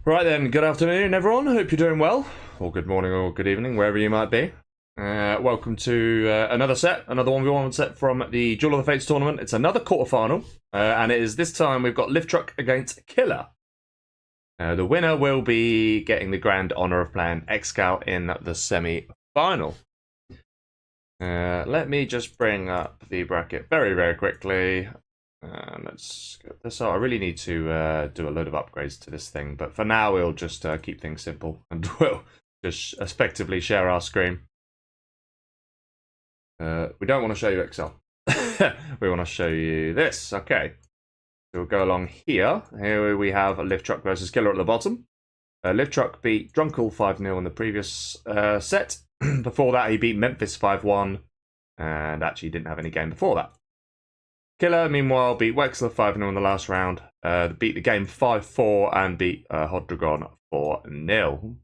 Right then, good afternoon everyone, hope you're doing well, or good morning or good evening, wherever you might be. Welcome to another 1v1 set from the Duel of the Fates tournament. It's another quarterfinal, and it is this time we've got Lift-TruCK against Killer. The winner will be getting the grand honour of playing X-Scout in the semi-final. Let me just bring up the bracket very quickly. Let's get this out. I really need to do a load of upgrades to this thing, but for now we'll just keep things simple and we'll just effectively share our screen. We don't want to show you Excel. We want to show you this. Okay, so we'll go along here. Here we have Lift-TruCK versus Killer at the bottom. Lift-TruCK beat Drunkle 5-0 in the previous set. Before that he beat Memphis 5-1 and actually didn't have any game before that. Killer, meanwhile, beat Wexler 5-0 in the last round, beat the game 5-4 and beat Hodragon 4-0.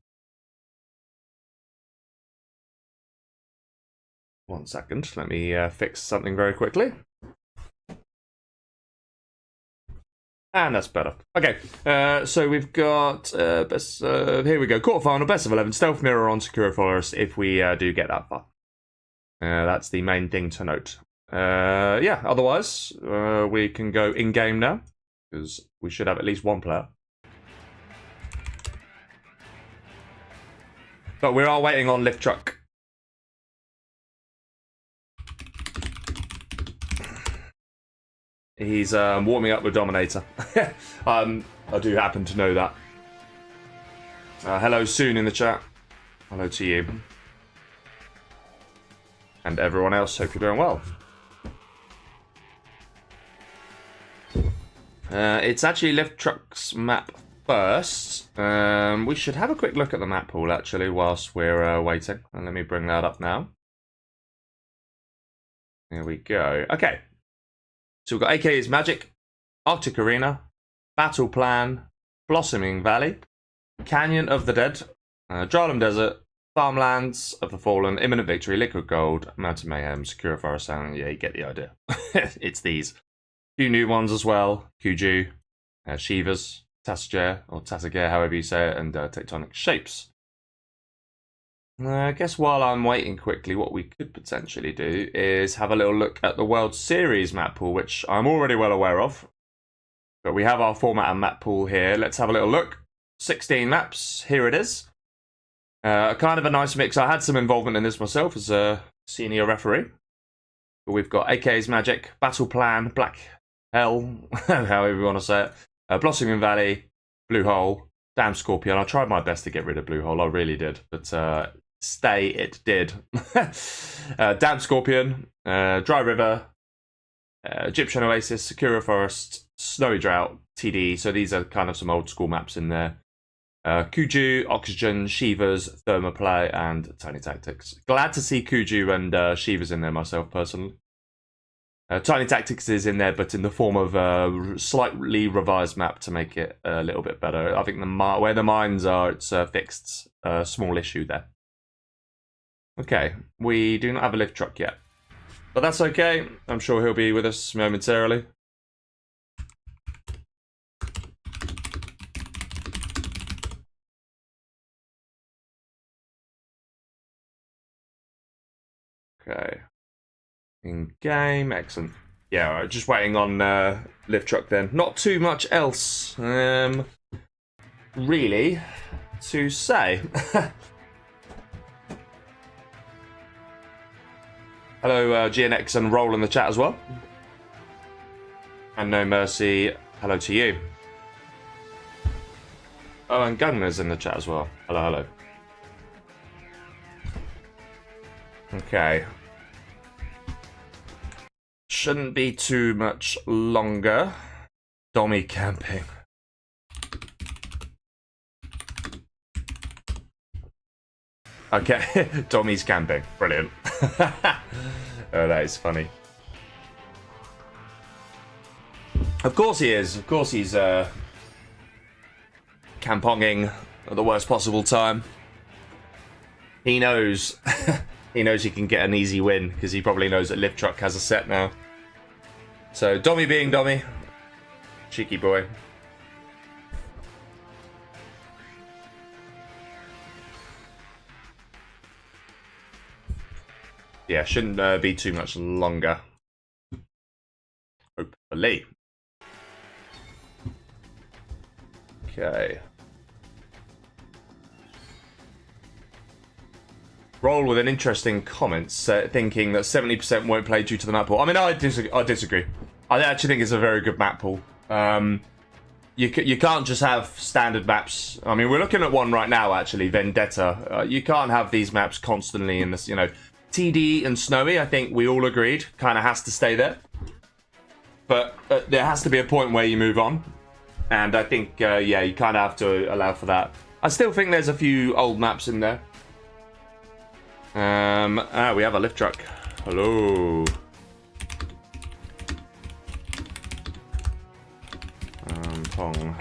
1 second, let me fix something very quickly. And that's better. Okay, so we've got, here we go, quarterfinal, best of 11, Stealth Mirror on Secure Forest if we do get that far. That's the main thing to note. Yeah, otherwise, we can go in-game now, because we should have at least one player. But we are waiting on Lift-TruCK. He's warming up with Dominator. I do happen to know that. Hello, Soon in the chat. Hello to you. And everyone else, hope you're doing well. It's actually Lift-TruCK's map first. We should have a quick look at the map pool actually whilst we're waiting. And let me bring that up now. Here we go. Okay. So we've got AK's Magic, Arctic Arena, Battle Plan, Blossoming Valley, Canyon of the Dead, Jarlem Desert, Farmlands of the Fallen, Imminent Victory, Liquid Gold, Mountain Mayhem, Secure Forest, and yeah, you get the idea. It's these. Few new ones as well. Kuju, Shivas, Tassager, however you say it, and Tectonic Shapes. I guess while I'm waiting quickly, what we could potentially do is have a little look at the World Series map pool, which I'm already well aware of. But we have our format and map pool here. Let's have a little look. 16 maps. Here it is. Kind of a nice mix. I had some involvement in this myself as a senior referee. But we've got AK's Magic, Battle Plan, Black Hell, however you want to say it, Blossoming Valley, Blue Hole, Damn Scorpion. I tried my best to get rid of Blue Hole, I really did, but stay it did. Damn Scorpion, Dry River, Egyptian Oasis, Secure Forest, Snowy Drought, TD, so these are kind of some old school maps in there. Kuju, Oxygen, Shivas, Thermoplay, and Tiny Tactics. Glad to see Kuju and Shivas in there myself, personally. Tiny Tactics is in there, but in the form of a slightly revised map to make it a little bit better. I think where the mines are, it's fixed. Small issue there. Okay, we do not have a Lift-TruCK yet. But that's okay. I'm sure he'll be with us momentarily. Okay. In game, excellent. Yeah, right, just waiting on Lift-TruCK then. Not too much else, really, to say. Hello, GNX and Roll in the chat as well. And No Mercy, hello to you. Oh, and Gunner's in the chat as well. Hello. Okay. Shouldn't be too much longer. Dommy camping. Okay, Tommy's camping. Brilliant. Oh, that is funny. Of course he is. Of course he's camponging at the worst possible time. He knows. He knows he can get an easy win because he probably knows that Lift-TruCK has a set now. So Dommy being Dommy, cheeky boy. Yeah, shouldn't be too much longer. Hopefully. Okay. Roll with an interesting comment, thinking that 70% won't play due to the map pool. I mean, I disagree. I actually think it's a very good map pool. You can't just have standard maps. I mean, we're looking at one right now, actually, Vendetta. You can't have these maps constantly in this, you know. TD and Snowy, I think we all agreed, kind of has to stay there. But there has to be a point where you move on. And I think, yeah, you kind of have to allow for that. I still think there's a few old maps in there. We have a Lift-TruCK. Hello. Pong.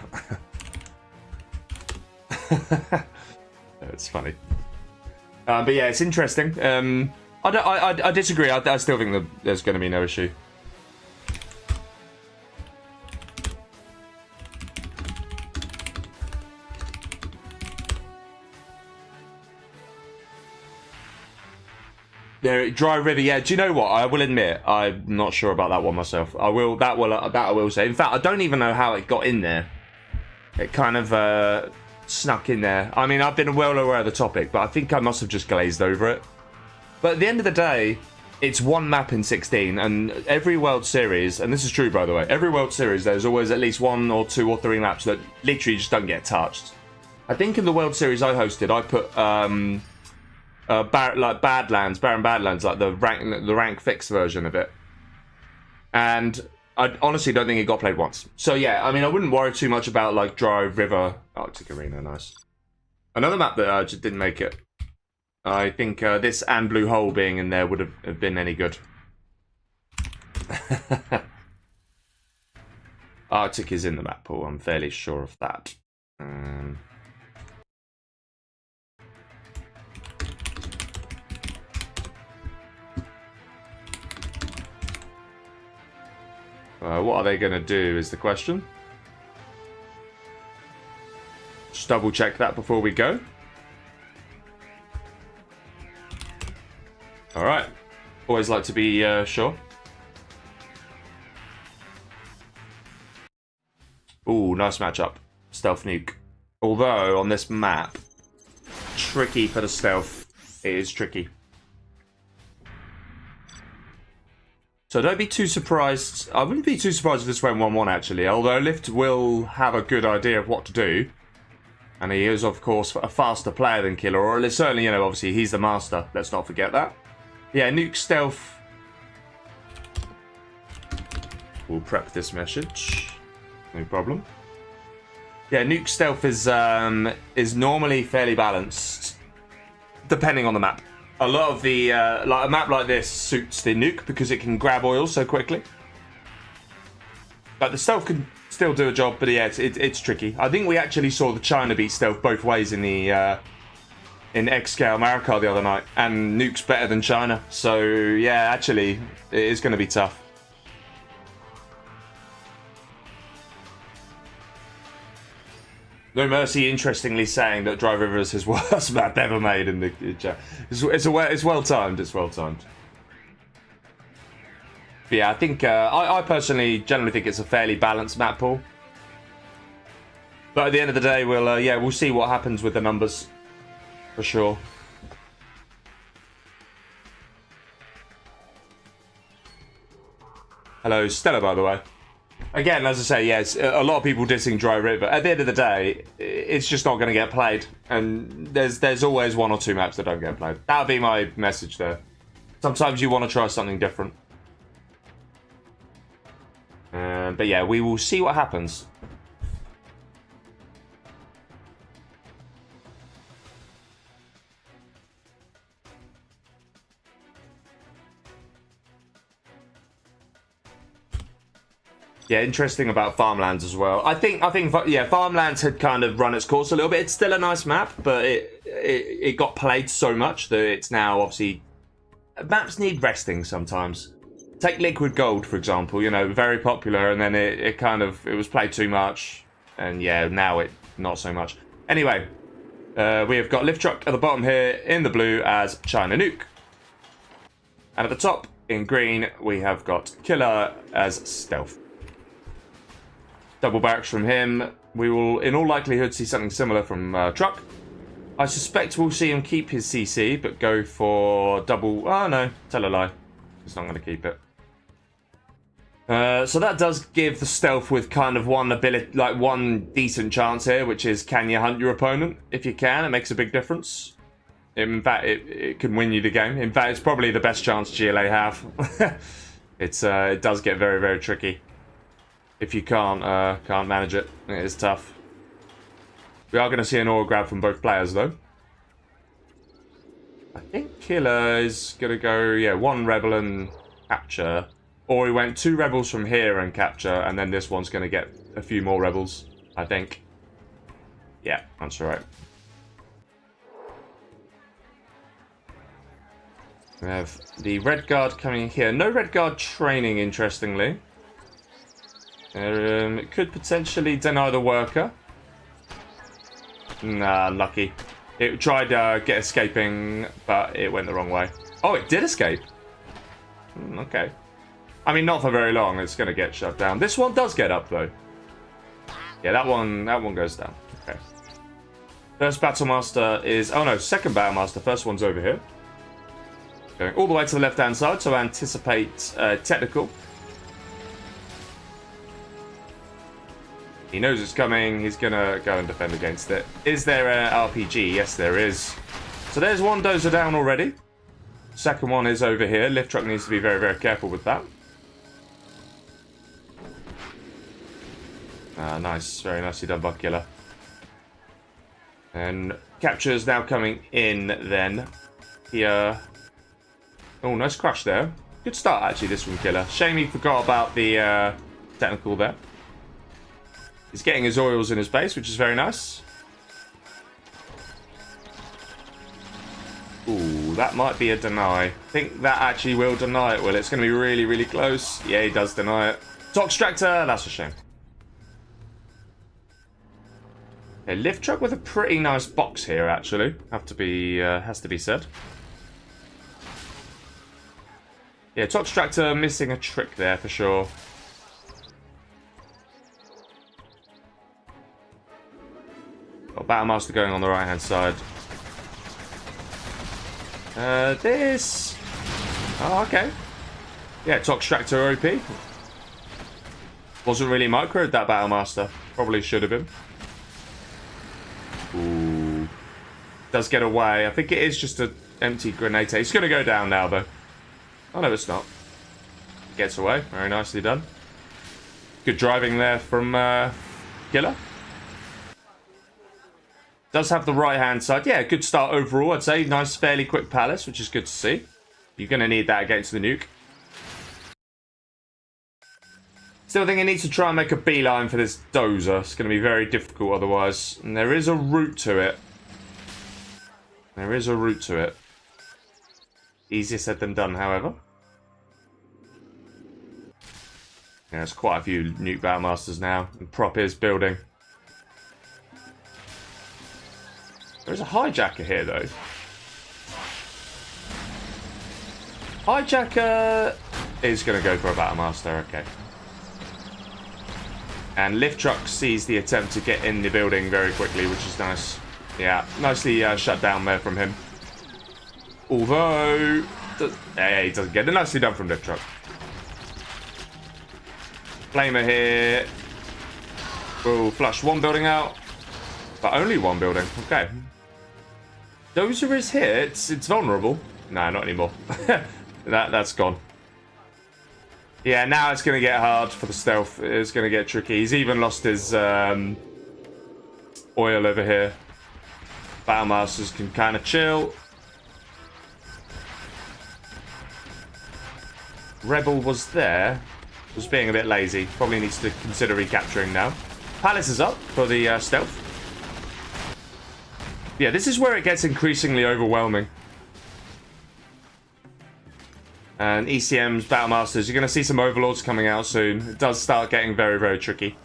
It's funny. But yeah, it's interesting. I disagree. I still think that there's going to be no issue. There, Dry River. Yeah, do you know what? I will admit, I'm not sure about that one myself. I will say. In fact, I don't even know how it got in there. It kind of snuck in there. I mean, I've been well aware of the topic, but I think I must have just glazed over it. But at the end of the day, it's one map in 16, and every World Series, and this is true by the way, every World Series there's always at least 1 or 2 or 3 maps that literally just don't get touched. I think in the World Series I hosted, I put like Badlands, Barren Badlands, like the rank fixed version of it, and I honestly don't think it got played once. So yeah, I mean, I wouldn't worry too much about like Dry River, Arctic Arena, nice. Another map that just didn't make it. I think this and Blue Hole being in there would have been any good. Arctic is in the map pool, I'm fairly sure of that. What are they going to do is the question. Just double check that before we go. Alright. Always like to be sure. Ooh, nice matchup. Stealth nuke. Although, on this map, tricky for the stealth. It is tricky. So don't be too surprised. I wouldn't be too surprised if this went 1-1 actually. Although Lift will have a good idea of what to do. And he is, of course, a faster player than Killer. Or certainly, you know, obviously he's the master. Let's not forget that. Yeah, nuke stealth. We'll prep this message. No problem. Yeah, nuke stealth is normally fairly balanced. Depending on the map. A lot of the, like a map like this suits the nuke because it can grab oil so quickly. But the stealth can still do a job, but yeah, it's tricky. I think we actually saw the China beat stealth both ways in the in X-Scale Marikar the other night, and nuke's better than China. So yeah, actually, it is going to be tough. No Mercy, interestingly, saying that Dry River is his worst map ever made in the chat. It's well timed. It's well timed. But yeah, I think I personally generally think it's a fairly balanced map pool. But at the end of the day, we'll see what happens with the numbers for sure. Hello, Stella, by the way. Again, as I say, yes, a lot of people dissing Dry River. At the end of the day, it's just not going to get played. And there's always 1 or 2 maps that don't get played. That would be my message there. Sometimes you want to try something different. But yeah, we will see what happens. Yeah, interesting about Farmlands as well. I think yeah, Farmlands had kind of run its course a little bit. It's still a nice map, but it got played so much that it's now obviously maps need resting sometimes. Take Liquid Gold for example. You know, very popular, and then it was played too much, and yeah, now it not so much. Anyway, we have got Lift-TruCK at the bottom here in the blue as China Nuke. And at the top, in green, we have got Killer as stealth. Double barracks from him. We will, in all likelihood, see something similar from Truck. I suspect we'll see him keep his CC, but go for double... Oh, no. Tell a lie. He's not going to keep it. So that does give the stealth with kind of one ability, like one decent chance here, which is can you hunt your opponent? If you can, it makes a big difference. In fact, it can win you the game. In fact, it's probably the best chance GLA have. It does get very, very tricky. If you can't manage it, it is tough. We are going to see an aura grab from both players, though. I think Killer is going to go, yeah, one Rebel and capture. Or he went 2 Rebels from here and capture, and then this one's going to get a few more Rebels, I think. Yeah, that's right. We have the Red Guard coming here. No Red Guard training, interestingly. It could potentially deny the worker. Nah, unlucky. It tried get escaping, but it went the wrong way. Oh, it did escape. Okay. I mean, not for very long. It's going to get shut down. This one does get up, though. Yeah, that one goes down. Okay. First Battlemaster is... Oh, no, second Battlemaster. First one's over here. Going all the way to the left-hand side, so anticipate technical. He knows it's coming. He's going to go and defend against it. Is there an RPG? Yes, there is. So there's one dozer down already. Second one is over here. Lift-TruCK needs to be very, very careful with that. Nice. Very nicely done by Killer. And capture is now coming in then. Here. Oh, nice crush there. Good start, actually, this from Killer. Shame he forgot about the technical there. He's getting his oils in his base, which is very nice. Ooh, that might be a deny. I think that actually will deny it, Will. It's going to be really, really close. Yeah, he does deny it. Toxtractor, that's a shame. Okay, Lift-TruCK with a pretty nice box here, actually. Has to be said. Yeah, Toxtractor missing a trick there for sure. Got Battlemaster going on the right-hand side. This... Oh, okay. Yeah, Toxtractor OP. Wasn't really microed, that Battlemaster. Probably should have been. Ooh. Does get away. I think it is just an empty grenade. It's going to go down now, though. Oh, no, it's not. Gets away. Very nicely done. Good driving there from Killer. Does have the right-hand side. Yeah, good start overall, I'd say. Nice, fairly quick palace, which is good to see. You're going to need that against the nuke. Still think he needs to try and make a beeline for this dozer. It's going to be very difficult otherwise. And there is a route to it. There is a route to it. Easier said than done, however. Yeah, there's quite a few nuke Battlemasters now. And Prop is building. There's a hijacker here, though. Hijacker is going to go for a Battlemaster, okay. And Lift-TruCK sees the attempt to get in the building very quickly, which is nice. Yeah, nicely shut down there from him. Although... Yeah, he doesn't get it. Nicely done from Lift-TruCK. Flamer here. We'll flush one building out. But only one building. Okay. Dozer is here. It's vulnerable. No, not anymore. That's gone. Yeah, now it's going to get hard for the stealth. It's going to get tricky. He's even lost his oil over here. Battlemasters can kind of chill. Rebel was there. Was being a bit lazy. Probably needs to consider recapturing now. Palace is up for the stealth. Yeah, this is where it gets increasingly overwhelming. And ECM's Battlemasters, you're going to see some Overlords coming out soon. It does start getting very, very tricky.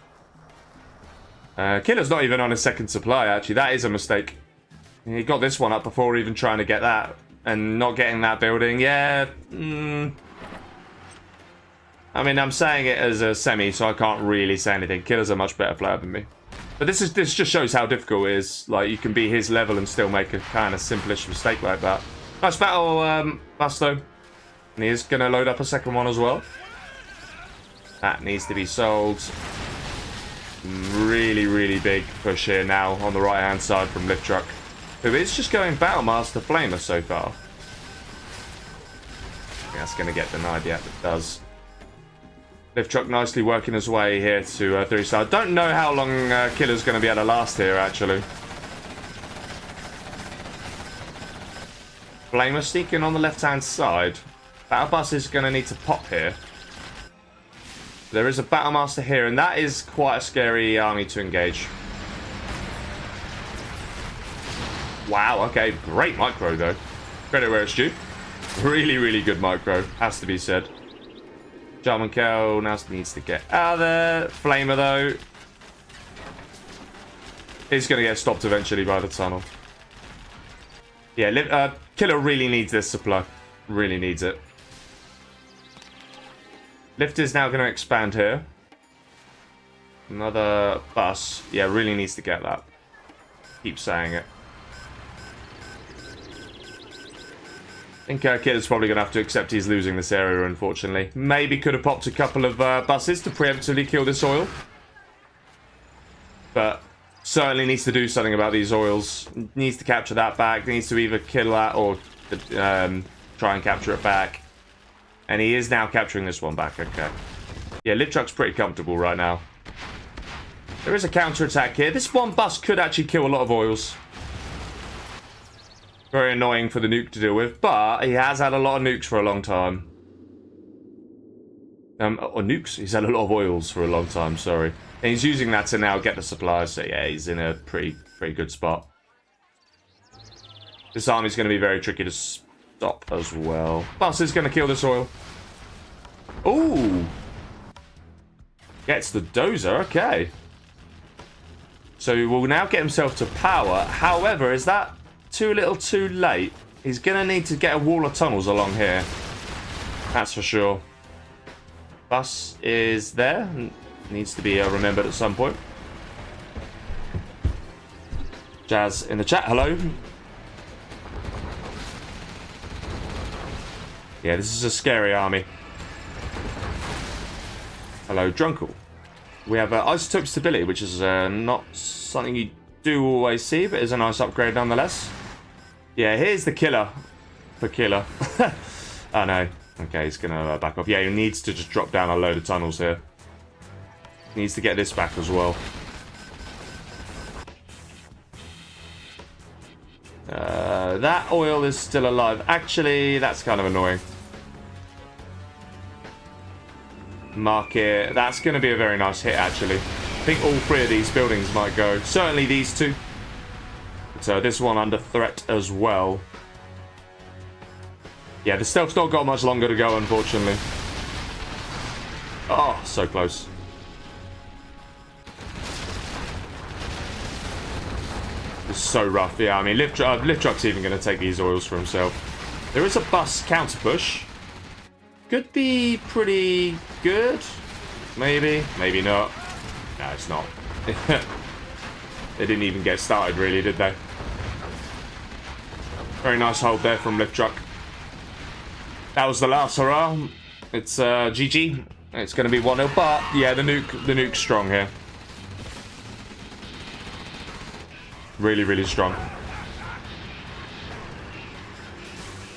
Killer's not even on his second supply, actually. That is a mistake. He got this one up before even trying to get that. and not getting that building, yeah. I mean, I'm saying it as a semi, so I can't really say anything. Killer's a much better player than me. But this just shows how difficult it is. Like, you can be his level and still make a kind of simplish mistake like that. Nice battle, Basto. And he is going to load up a second one as well. That needs to be sold. Really, really big push here now on the right-hand side from Lift-TruCK, who is just going Battlemaster Flamer so far. I think that's going to get denied. Yeah, it does. Lift-TruCK nicely working his way here to 3-star. Don't know how long Killer's going to be able to last here, actually. Flamer sneaking on the left-hand side. Battle Bus is going to need to pop here. There is a Battlemaster here, and that is quite a scary army to engage. Wow, okay. Great micro, though. Credit where it's due. Really, really good micro. Has to be said. German Kel now needs to get out of there. Flamer, though, is going to get stopped eventually by the tunnel. Yeah, Killer really needs this supply. Really needs it. Lift is now going to expand here. Another bus. Yeah, really needs to get that. Keep saying it. I think Killer's probably going to have to accept he's losing this area, unfortunately. Maybe could have popped a couple of buses to preemptively kill this oil. But certainly needs to do something about these oils. Needs to capture that back. Needs to either kill that or try and capture it back. And he is now capturing this one back. Okay. Yeah, Lift-TruCK's pretty comfortable right now. There is a counter-attack here. This one bus could actually kill a lot of oils. Very annoying for the nuke to deal with, but he has had a lot of nukes for a long time. Or nukes? He's had a lot of oils for a long time, sorry. And he's using that to now get the supplies, so yeah, he's in a pretty good spot. This army's going to be very tricky to stop as well. Bus is going to kill this oil. Ooh! Gets the dozer, okay. So he will now get himself to power. However, is that too little too late? He's going to need to get a wall of tunnels along here. That's for sure. Bus is there. Needs to be remembered at some point. Jazz in the chat, hello. Yeah, this is a scary army. Hello, Drunkle. We have Isotope Stability, which is not something you do always see, but is a nice upgrade nonetheless. Yeah, here's the killer for Killer. Oh no. Okay, he's gonna back off. Yeah, he needs to just drop down a load of tunnels here. Needs to get this back as well. That oil is still alive. Actually, that's kind of annoying. Mark it. That's going to be a very nice hit, actually. I think all three of these buildings might go. Certainly these two. So this one under threat as well. Yeah, the stealth's not got much longer to go, unfortunately. Oh, so close. It's so rough. Yeah, I mean, Lift-TruCK's even going to take these oils for himself. There is a bus counter push. Could be pretty good. Maybe. Maybe not. No, it's not. They didn't even get started, really, did they? Very nice hold there from Lift-TruCK. That was the last hurrah. It's GG. It's going to be 1-0, but yeah, the nuke's strong here. Really, really strong.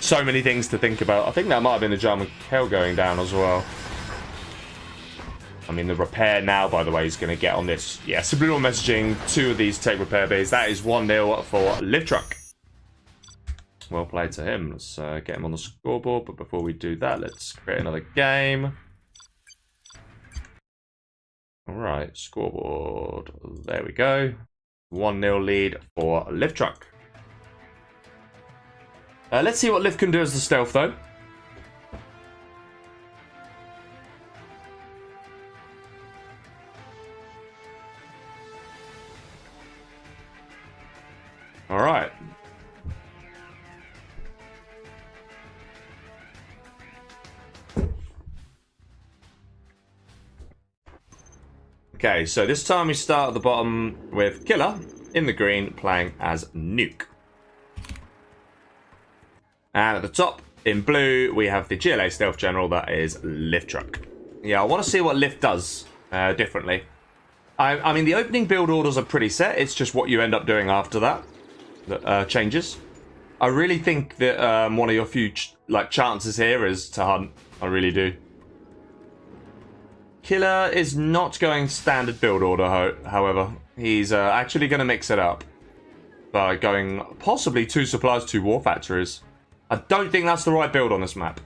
So many things to think about. I think that might have been the German Kel going down as well. I mean, the repair now, by the way, is going to get on this. Yeah, subliminal messaging. 2 of these take repair bays. That is 1-0 for Lift-TruCK. Well played to him. Let's get him on the scoreboard. But before we do that, let's create another game. All right, scoreboard. There we go. 1-0 lead for Lift-TruCK. Let's see what Lift can do as the stealth, though. All right. Okay, so this time we start at the bottom with Killer in the green playing as Nuke. And at the top in blue we have the GLA Stealth General that is Lift-TruCK. Yeah, I want to see what Lift does differently. I mean, the opening build orders are pretty set. It's just what you end up doing after that that changes. I really think that one of your few chances here is to hunt. I really do. Killer is not going standard build order, however. He's actually going to mix it up by going possibly 2 supplies, 2 war factories. I don't think that's the right build on this map.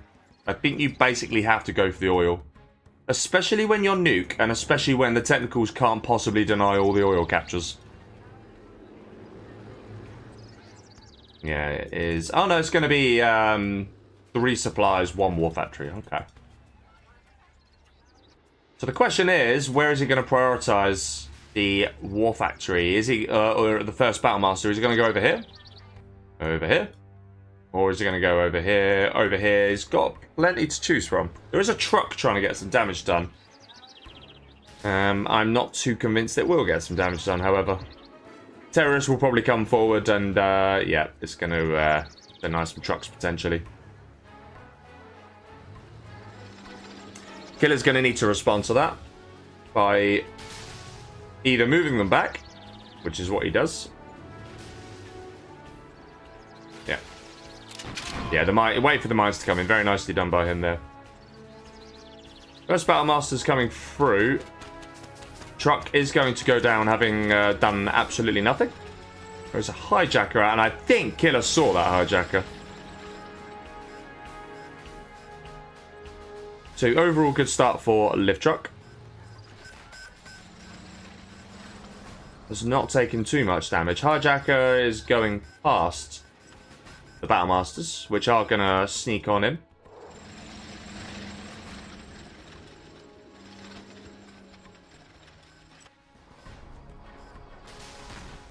I think you basically have to go for the oil. Especially when you're Nuke, and especially when the technicals can't possibly deny all the oil captures. Yeah, it is. Oh no, it's going to be 3 supplies, 1 war factory. Okay. So the question is, where is he going to prioritize the war factory? Is he, or the first battle master? Is he going to go over here? Over here? Or is he going to go over here? Over here. He's got plenty to choose from. There is a truck trying to get some damage done. I'm not too convinced it will get some damage done, however. Terrorists will probably come forward and, yeah, it's going to deny some trucks potentially. Killer's going to need to respond to that by either moving them back, which is what he does. Yeah. Yeah, wait for the mines to come in. Very nicely done by him there. First Battle Master's coming through. Truck is going to go down having done absolutely nothing. There's a hijacker out, and I think Killer saw that hijacker. So overall good start for Lift-TruCK. Has not taken too much damage. Hijacker is going past the Battle Masters, which are going to sneak on him.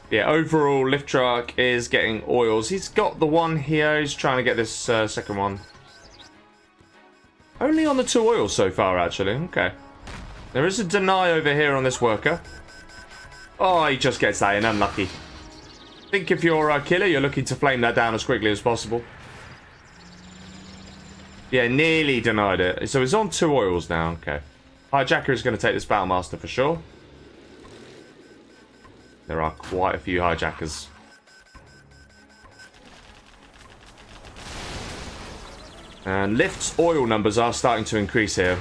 Yeah, overall Lift-TruCK is getting oils. He's got the one here. He's trying to get this second one. Only on the 2 oils so far, actually. Okay. There is a deny over here on this worker. Oh, he just gets that in. Unlucky. I think if you're a Killer, you're looking to flame that down as quickly as possible. Yeah, nearly denied it. So he's on 2 oils now. Okay. Hijacker is going to take this Battle Master for sure. There are quite a few hijackers. And Lift's oil numbers are starting to increase here.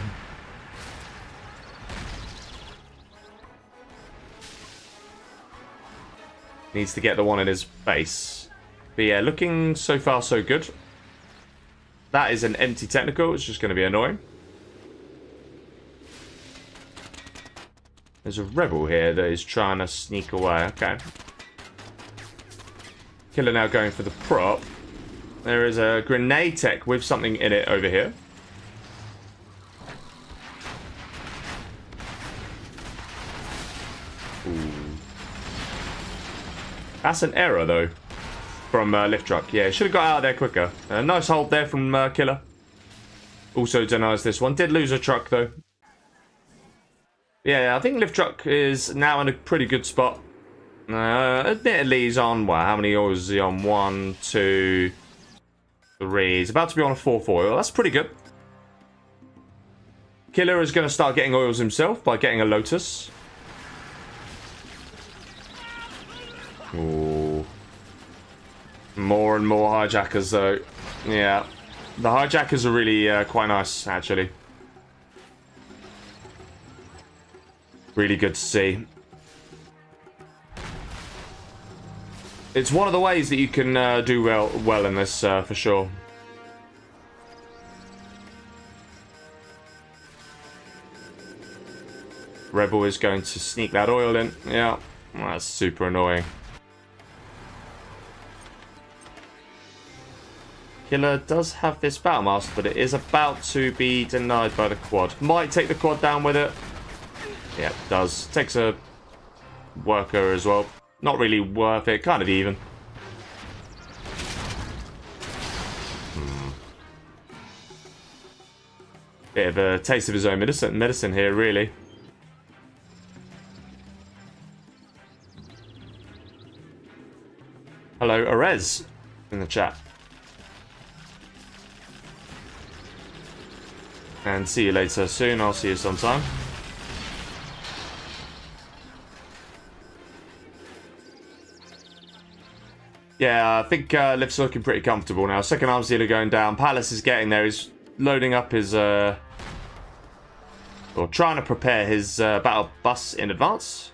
Needs to get the one in his base. But yeah, looking so far so good. That is an empty technical. It's just going to be annoying. There's a rebel here that is trying to sneak away. Okay. Killer now going for the prop. There is a grenade tech with something in it over here. Ooh. That's an error, though, from Lift-TruCK. Yeah, should have got out of there quicker. Nice hold there from Killer. Also denies this one. Did lose a truck, though. Yeah, I think Lift-TruCK is now in a pretty good spot. Admittedly, he's on, well, how many oils is he on? 1, 2... 3. He's about to be on a 4th oil. That's pretty good. Killer is going to start getting oils himself by getting a Lotus. Ooh. More and more hijackers, though. Yeah. The hijackers are really quite nice, actually. Really good to see. It's one of the ways that you can do well in this, for sure. Rebel is going to sneak that oil in. Yeah, that's super annoying. Killer does have this Battle Master, but it is about to be denied by the quad. Might take the quad down with it. Yeah, it does. Takes a worker as well. Not really worth it. Kind of even. Bit of a taste of his own medicine here, really. Hello, Arez, in the chat. And see you later soon. I'll see you sometime. Yeah, I think Lift's looking pretty comfortable now. Second arms dealer going down. Palace is getting there. He's loading up his... or trying to prepare his battle bus in advance.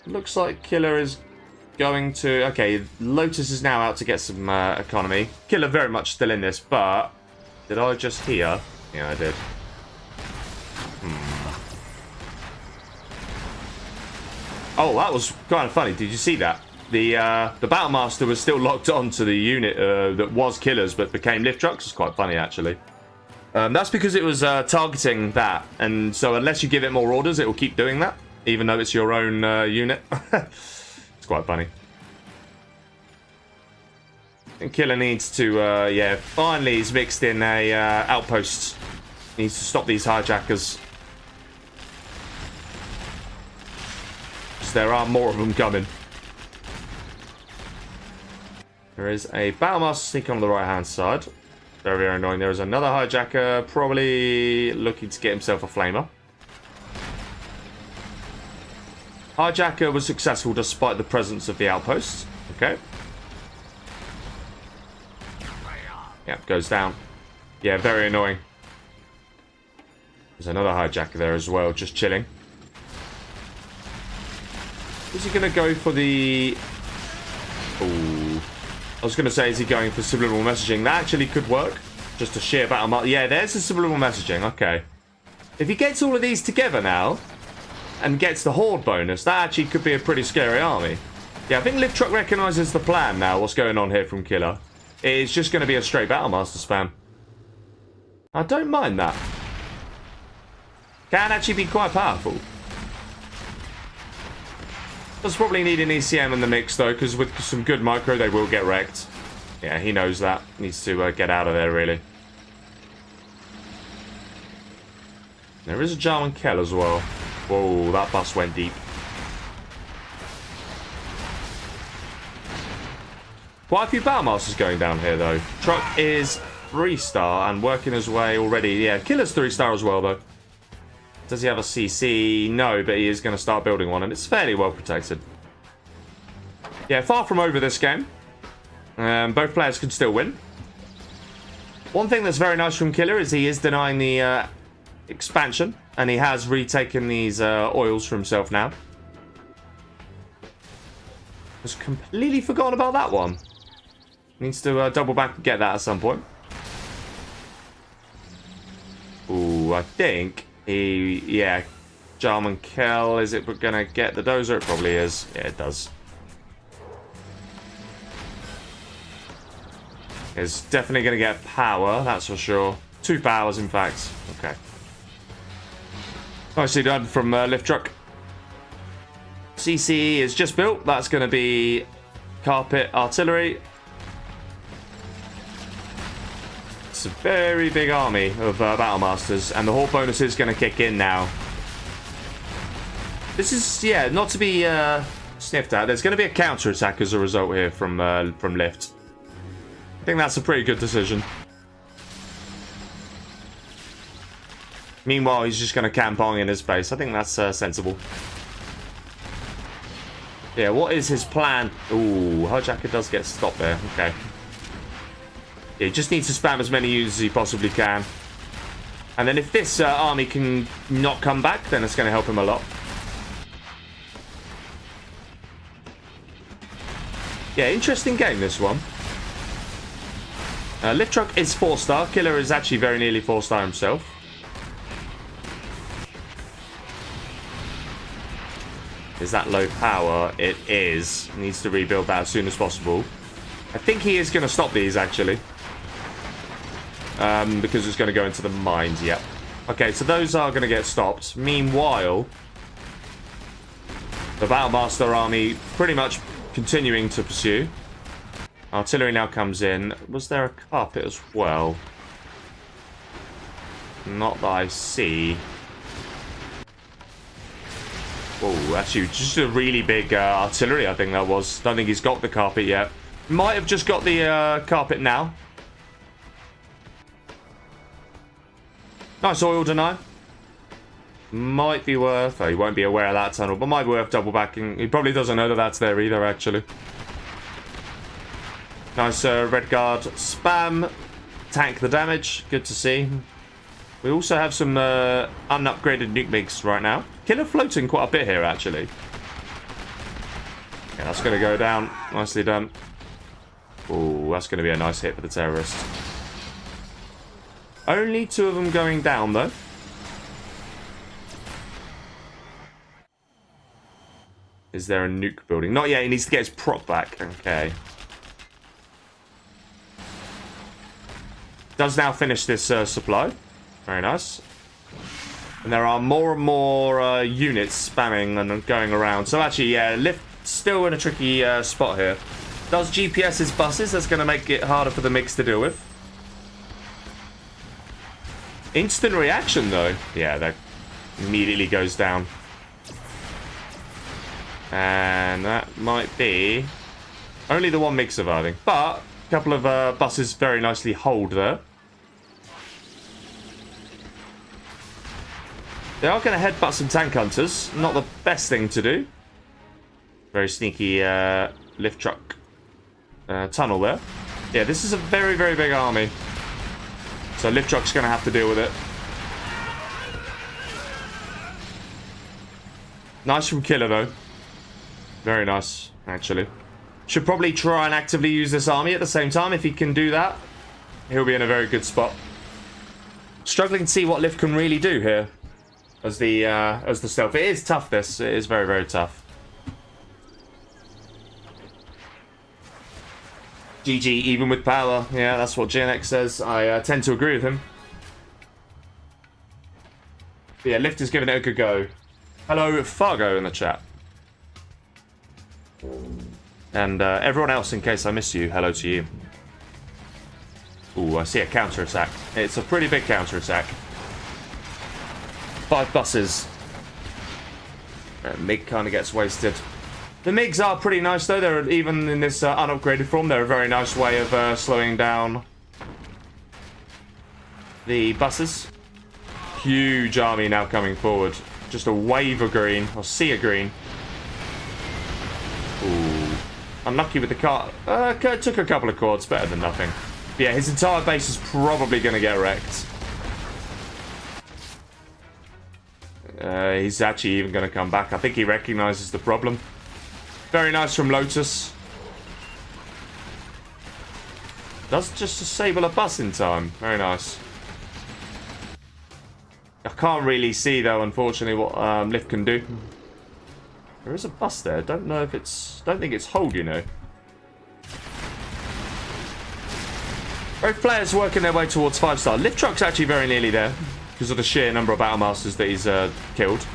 Looks like Killer is going to... Okay, Lotus is now out to get some economy. Killer very much still in this, but... Did I just hear? Yeah, I did. Oh, that was kind of funny. Did you see that? The Battlemaster was still locked on to the unit that was Killer's, but became Lift-TruCK. It's quite funny, actually. That's because it was targeting that. And so unless you give it more orders, it will keep doing that. Even though it's your own unit. It's quite funny. And Killer needs to, yeah, finally he's mixed in a outpost. Needs to stop these hijackers. There are more of them coming. There is a Battlemaster sneaking on the right hand side. Very, very annoying. There is another hijacker probably looking to get himself a flamer. Hijacker was successful despite the presence of the outpost. Okay. Yep, goes down. Yeah, very annoying. There's another hijacker there as well, just chilling. Is he going to go for the... Ooh. I was going to say, is he going for subliminal messaging? That actually could work. Just a sheer battle... Yeah, there's the subliminal messaging. Okay. If he gets all of these together now, and gets the Horde bonus, that actually could be a pretty scary army. Yeah, I think Lift-TruCK recognises the plan now, what's going on here from Killer. It's just going to be a straight Battlemaster spam. I don't mind that. Can actually be quite powerful. Does probably need an ECM in the mix, though, because with some good micro, they will get wrecked. Yeah, he knows that. Needs to get out of there, really. There is a Jarman Kell as well. Whoa, that bus went deep. Quite a few Battlemasters going down here, though. Truck is 3-star and working his way already. Yeah, Killer's 3-star as well, though. Does he have a CC? No, but he is going to start building one, and it's fairly well protected. Yeah, far from over this game. Both players can still win. One thing that's very nice from Killer is he is denying the expansion, and he has retaken these oils for himself now. Just completely forgotten about that one. Needs to double back and get that at some point. Ooh, I think... Yeah, Jarman Kell, is it going to get the dozer? It probably is. Yeah, it does. It's definitely going to get power, that's for sure. 2 powers, in fact. Okay. Nicely done from Lift-TruCK. CC is just built. That's going to be carpet artillery. It's a very big army of Battlemasters, and the Horde bonus is going to kick in now. This is, yeah, not to be sniffed at. There's going to be a counter-attack as a result here from Lift. I think that's a pretty good decision. Meanwhile, he's just going to camp on in his base. I think that's sensible. Yeah, what is his plan? Ooh, hijacker does get stopped there. Okay. Yeah, he just needs to spam as many units as he possibly can. And then if this army can not come back, then it's going to help him a lot. Yeah, interesting game, this one. Lift-TruCK is 4-star. Killer is actually very nearly 4-star himself. Is that low power? It is. Needs to rebuild that as soon as possible. I think he is going to stop these, actually. Because it's going to go into the mines, yep. Okay, so those are going to get stopped. Meanwhile, the Battlemaster army pretty much continuing to pursue. Artillery now comes in. Was there a carpet as well? Not that I see. Oh, actually, just a really big artillery, I think that was. Don't think he's got the carpet yet. Might have just got the carpet now. Nice oil deny. Might be worth... Oh, he won't be aware of that tunnel, but might be worth double backing. He probably doesn't know that that's there either, actually. Nice red guard spam. Tank the damage. Good to see. We also have some unupgraded nuke MiGs right now. Killer floating quite a bit here, actually. Yeah, that's going to go down. Nicely done. Oh, that's going to be a nice hit for the terrorists. Only 2 of them going down, though. Is there a nuke building? Not yet. He needs to get his prop back. Okay. Does now finish this supply. Very nice. And there are more and more units spamming and going around. So actually, yeah, Lift still in a tricky spot here. Does GPS his buses? That's going to make it harder for the MiGs to deal with. Instant reaction, though. Yeah, that immediately goes down. And that might be only the one MiG surviving. But a couple of buses very nicely hold there. They are going to headbutt some tank hunters. Not the best thing to do. Very sneaky Lift-TruCK tunnel there. Yeah, this is a very, very big army. So Lift-TruCK's going to have to deal with it. Nice from Killer, though. Very nice, actually. Should probably try and actively use this army at the same time. If he can do that, he'll be in a very good spot. Struggling to see what Lift can really do here. As the stealth. It is tough, this. It is very, very tough. GG, even with power. Yeah, that's what GNX says. I tend to agree with him. But yeah, Lift is giving it a good go. Hello, Fargo in the chat. And everyone else, in case I miss you, hello to you. Ooh, I see a counter-attack. It's a pretty big counter-attack. 5 buses. MiG kind of gets wasted. The MiGs are pretty nice, though. They're even in this unupgraded form. They're a very nice way of slowing down the buses. Huge army now coming forward. Just a wave of green, or sea of green. Ooh. Unlucky with the car. Took a couple of quads, better than nothing. But yeah, his entire base is probably going to get wrecked. He's actually even going to come back. I think he recognizes the problem. Very nice from Lotus. Does just disable a bus in time. Very nice. I can't really see, though, unfortunately, what Lift can do. There is a bus there. Don't know if it's... Don't think it's hold, you know. Both players working their way towards 5-star. Lift-TruCK's actually very nearly there. Because of the sheer number of Battlemasters that he's killed.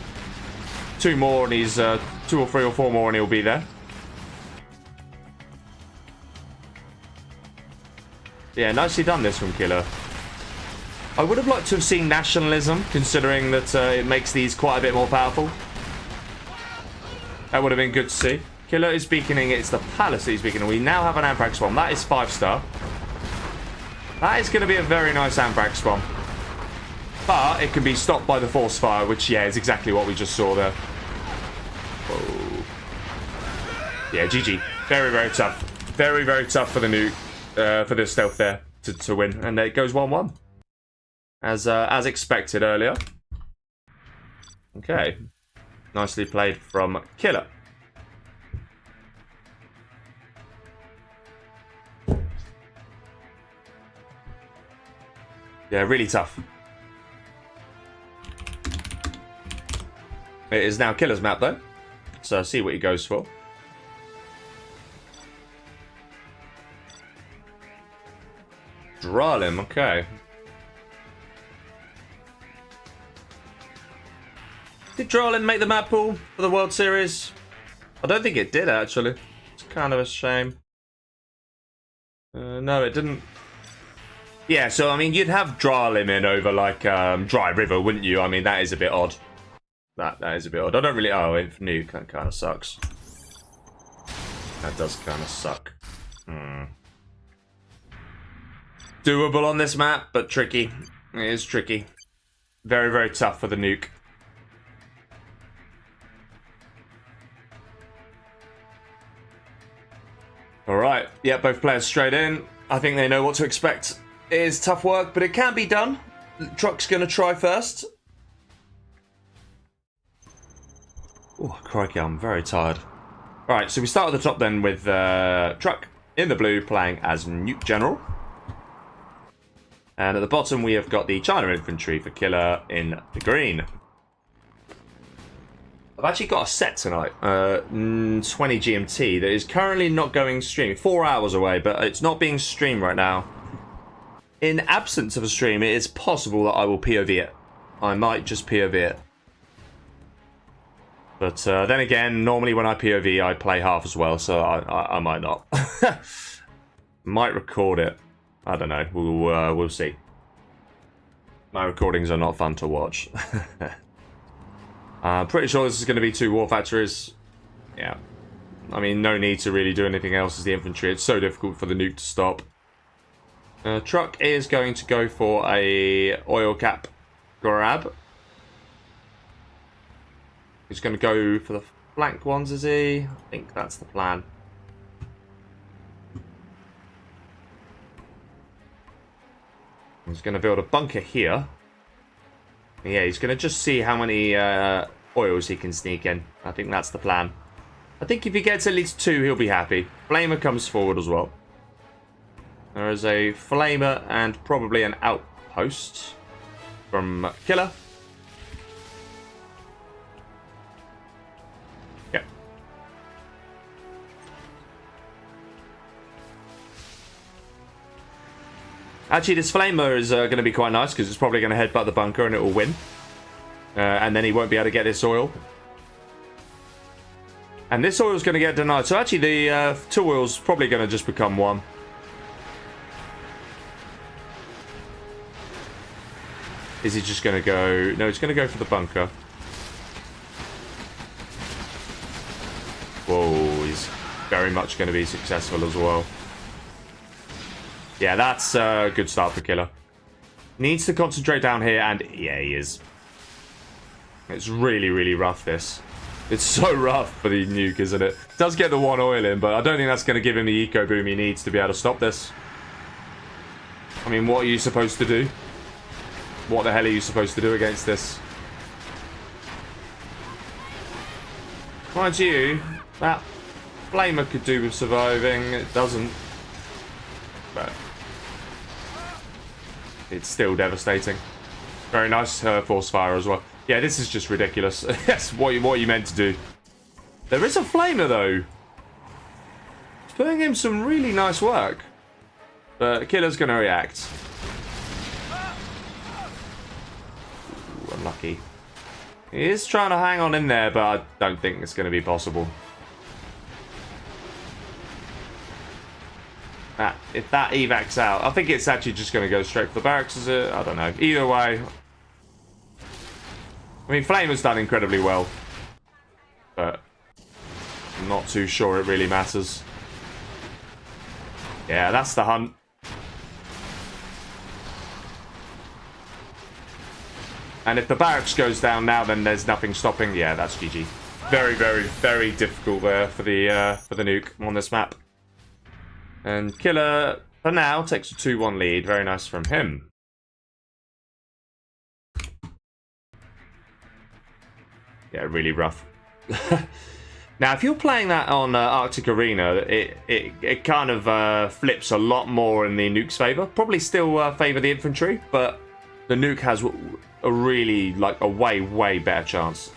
2 more and he's... 2 or 3 or 4 more and he'll be there. Yeah, nicely done this from Killer. I would have liked to have seen nationalism, considering that it makes these quite a bit more powerful. That would have been good to see. Killer is beaconing, it's the palace that he's beaconing. We now have an Anthrax bomb. That is 5-star. That is going to be a very nice Anthrax bomb. But it can be stopped by the force fire, which, yeah, is exactly what we just saw there. Whoa. Yeah, GG. Very, very tough. Very, very tough for the nuke, for the stealth there to win. And it goes 1-1. As expected earlier. Okay. Nicely played from Killer. Yeah, really tough. It is now Killer's map, though. So see what he goes for. Dralim, okay. Did Dralim make the map pool for the World Series? I don't think it did, actually. It's kind of a shame. No, it didn't. Yeah, so, I mean, you'd have Dralim in over, like, Dry River, wouldn't you? I mean, that is a bit odd. That is a bit odd. I don't really... Oh, if nuke, that kind of sucks. That does kind of suck. Doable on this map, but tricky. It is tricky. Very, very tough for the nuke. Alright, yeah, both players straight in. I think they know what to expect. It is tough work, but it can be done. Truck's going to try first. Oh, crikey, I'm very tired. Alright, so we start at the top then with Truck in the blue playing as Nuke General. And at the bottom we have got the China Infantry for Killer in the green. I've actually got a set tonight, 20 GMT, that is currently not going streaming. 4 hours away, but it's not being streamed right now. In absence of a stream, it is possible that I will POV it. I might just POV it. But then again, normally when I POV, I play half as well, so I might not. Might record it. I don't know. We'll see. My recordings are not fun to watch. I'm pretty sure this is going to be 2 war factories. Yeah. I mean, no need to really do anything else as the infantry. It's so difficult for the nuke to stop. Truck is going to go for a oil cap grab. He's going to go for the flank ones, is he? I think that's the plan. He's going to build a bunker here. Yeah, he's going to just see how many oils he can sneak in. I think that's the plan. I think if he gets at least 2, he'll be happy. Flamer comes forward as well. There is a Flamer and probably an outpost from Killer. Yeah. Actually, this Flamer is going to be quite nice because it's probably going to headbutt the bunker and it will win. And then he won't be able to get this oil. And this oil is going to get denied. So actually, the 2 oils probably going to just become 1. Is he just going to go... No, he's going to go for the bunker. Whoa, he's very much going to be successful as well. Yeah, that's a good start for Killer. Needs to concentrate down here, and yeah, he is. It's really, really rough, this. It's so rough for the nuke, isn't it? Does get the 1 oil in, but I don't think that's going to give him the eco boom he needs to be able to stop this. I mean, what are you supposed to do? What the hell are you supposed to do against this? Mind you, that Flamer could do with surviving. It doesn't. But it's still devastating. Very nice force fire as well. Yeah, this is just ridiculous. That's what you meant to do. There is a Flamer, though. It's putting in some really nice work. But Killer's going to react. Ooh, unlucky. He is trying to hang on in there, but I don't think it's going to be possible. If that evacs out, I think it's actually just going to go straight for the barracks, is it? I don't know. Either way. I mean, Flamer's done incredibly well. But I'm not too sure it really matters. Yeah, that's the hunt. And if the barracks goes down now, then there's nothing stopping. Yeah, that's GG. Very, very, very difficult there for the nuke on this map. And Killer, for now, takes a 2-1 lead. Very nice from him. Yeah, really rough. Now, if you're playing that on Arctic Arena, it kind of flips a lot more in the nuke's favour. Probably still favour the infantry, but the nuke has a really, like, a way, way better chance.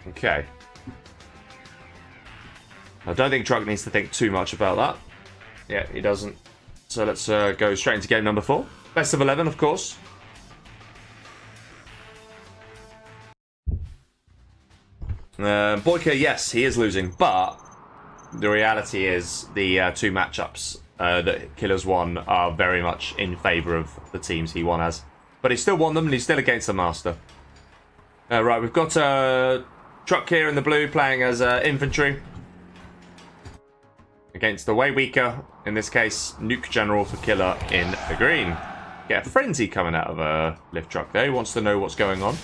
Okay. I don't think Truck needs to think too much about that. Yeah, he doesn't. So let's go straight into game number 4. Best of 11, of course. Boyka, yes, he is losing, but the reality is the two matchups that Killer's won are very much in favour of the teams he won as. But he still won them, and he's still against the Master. Right, we've got Truck here in the blue playing as infantry. Against the way weaker, in this case, Nuke General for Killer in the green. Get a frenzy coming out of Lift-TruCK there. He wants to know what's going on.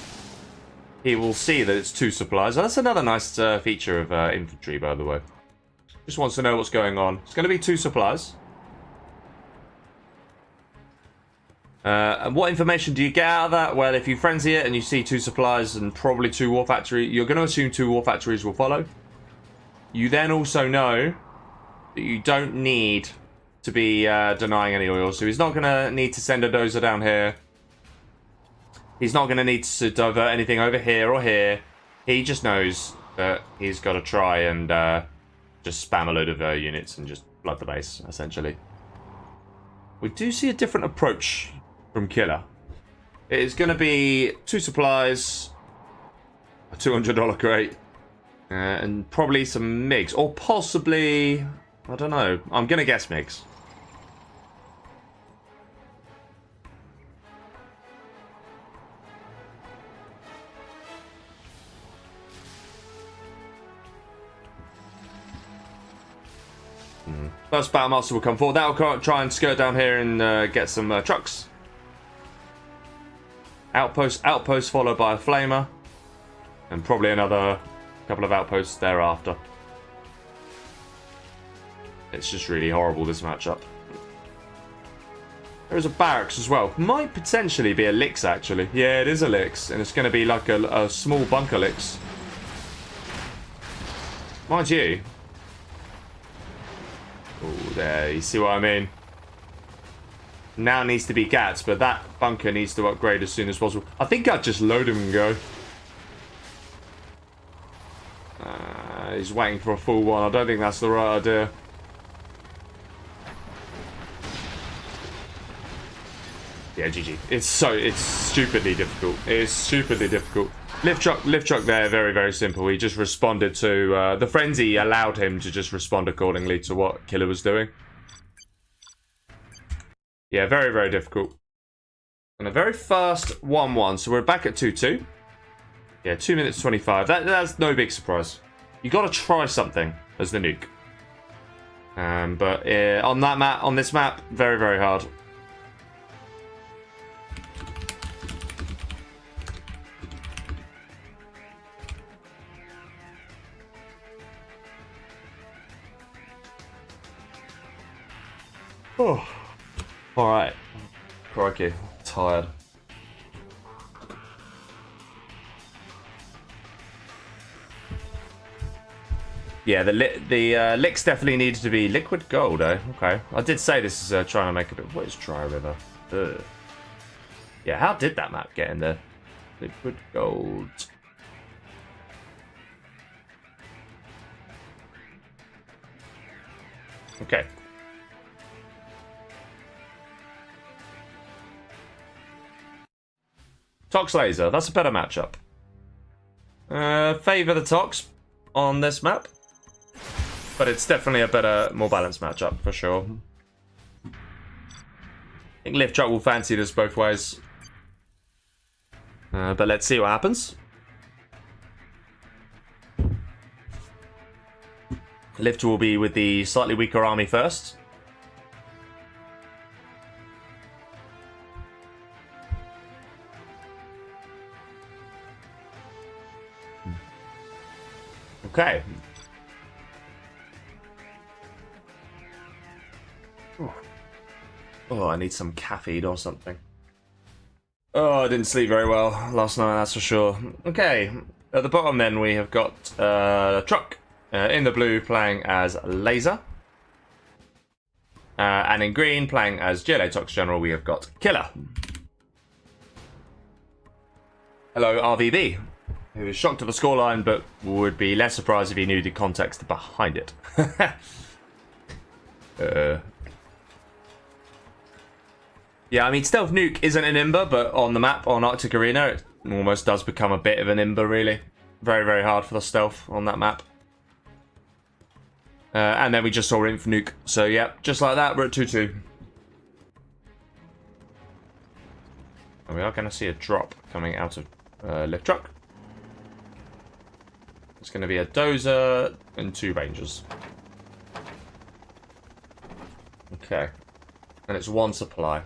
He will see that it's 2 supplies. That's another nice feature of infantry, by the way. Just wants to know what's going on. It's going to be 2 supplies. And what information do you get out of that? Well, if you frenzy it and you see 2 supplies and probably 2 war factories, you're going to assume 2 war factories will follow. You then also know that you don't need to be denying any oil. So he's not going to need to send a dozer down here. He's not going to need to divert anything over here or here. He just knows that he's got to try and just spam a load of units and just flood the base, essentially. We do see a different approach from Killer. It is going to be 2 supplies, a $200 crate, and probably some MiGs. Or possibly, I don't know. I'm going to guess MiGs. First Battlemaster will come forward. That'll try and skirt down here and get some trucks. Outpost followed by a Flamer. And probably another couple of outposts thereafter. It's just really horrible, this matchup. There is a barracks as well. Might potentially be a Lix, actually. Yeah, it is a Lix. And it's going to be like a small bunker Lix. Mind you. Oh, there. You see what I mean? Now needs to be Gats, but that bunker needs to upgrade as soon as possible. I think I'd just load him and go. He's waiting for a full one. I don't think that's the right idea. Yeah, GG. It's stupidly difficult. It is stupidly difficult. Lift-TruCK there, very, very simple. He just responded to... the frenzy allowed him to just respond accordingly to what Killer was doing. Yeah, very, very difficult. And a very fast 1-1. So we're back at 2-2. Yeah, 2 minutes 25. That's no big surprise. You got to try something as the nuke. But on this map, very, very hard. Oh, all right. Crikey, tired. Yeah, the licks definitely needed to be liquid gold, eh? Okay. I did say this is trying to make a bit... What is Dry River? Ugh. Yeah, how did that map get in there? Liquid gold. Okay. Tox Laser, that's a better matchup. Favour the Tox on this map. But it's definitely a better, more balanced matchup, for sure. I think Lift-TruCK will fancy this both ways. But let's see what happens. Lift will be with the slightly weaker army first. Okay. Oh, I need some caffeine or something. Oh, I didn't sleep very well last night, that's for sure. Okay, at the bottom then we have got Truck in the blue playing as Laser. And in green playing as GLA Tox General we have got Killer. Hello RVB, who is shocked at the scoreline but would be less surprised if he knew the context behind it. Yeah, I mean, Stealth Nuke isn't an Imber, but on the map, on Arctic Arena, it almost does become a bit of an Imber, really. Very, very hard for the stealth on that map. And then we just saw Inf nuke. So yeah, just like that, we're at 2-2. And we are going to see a drop coming out of Lift-TruCK. It's going to be a dozer and 2 rangers. Okay. And it's 1 supply.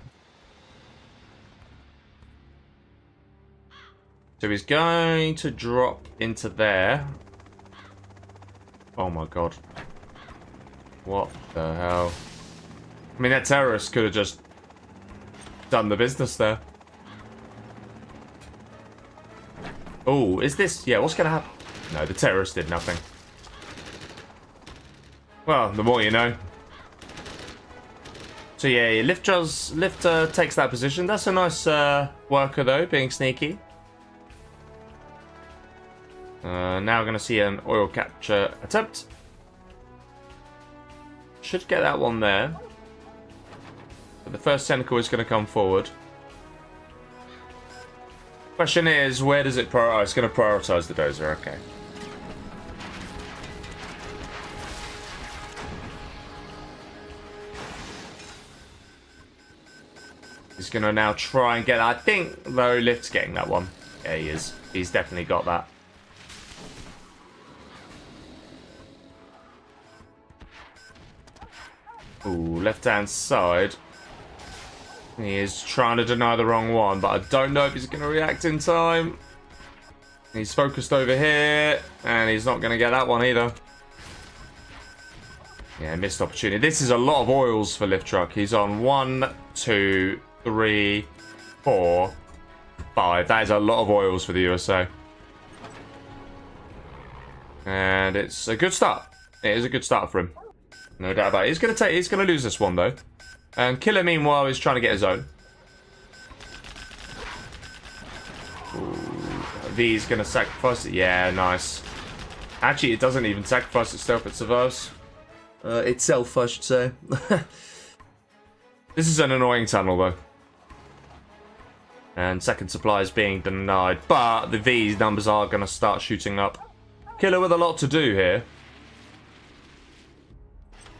So he's going to drop into there. Oh my god. What the hell? I mean, that terrorist could have just done the business there. Oh, is this... Yeah, what's going to happen? No, the terrorist did nothing. Well, the more you know. So yeah, Lift takes that position. That's a nice worker though, being sneaky. Now we're going to see an oil capture attempt. Should get that one there. But the first tentacle is going to come forward. Question is, where does it prioritize? It's going to prioritize the dozer, okay. He's going to now try and get that. I think, though, Lift's getting that one. Yeah, he is. He's definitely got that. Ooh, left-hand side. He is trying to deny the wrong one, but I don't know if he's going to react in time. He's focused over here, and he's not going to get that one either. Yeah, missed opportunity. This is a lot of oils for Lift-TruCK. He's on 1, 2, 3, 4, 5. That is a lot of oils for the USA. And it's a good start. It is a good start for him. No doubt about it. He's gonna lose this one though. And Killer meanwhile is trying to get his own. Ooh, V's gonna sacrifice it. Yeah, nice. Actually, it doesn't even sacrifice itself, it survives. Itself, I should say. This is an annoying tunnel though. And second supply is being denied. But the V's numbers are gonna start shooting up. Killer with a lot to do here.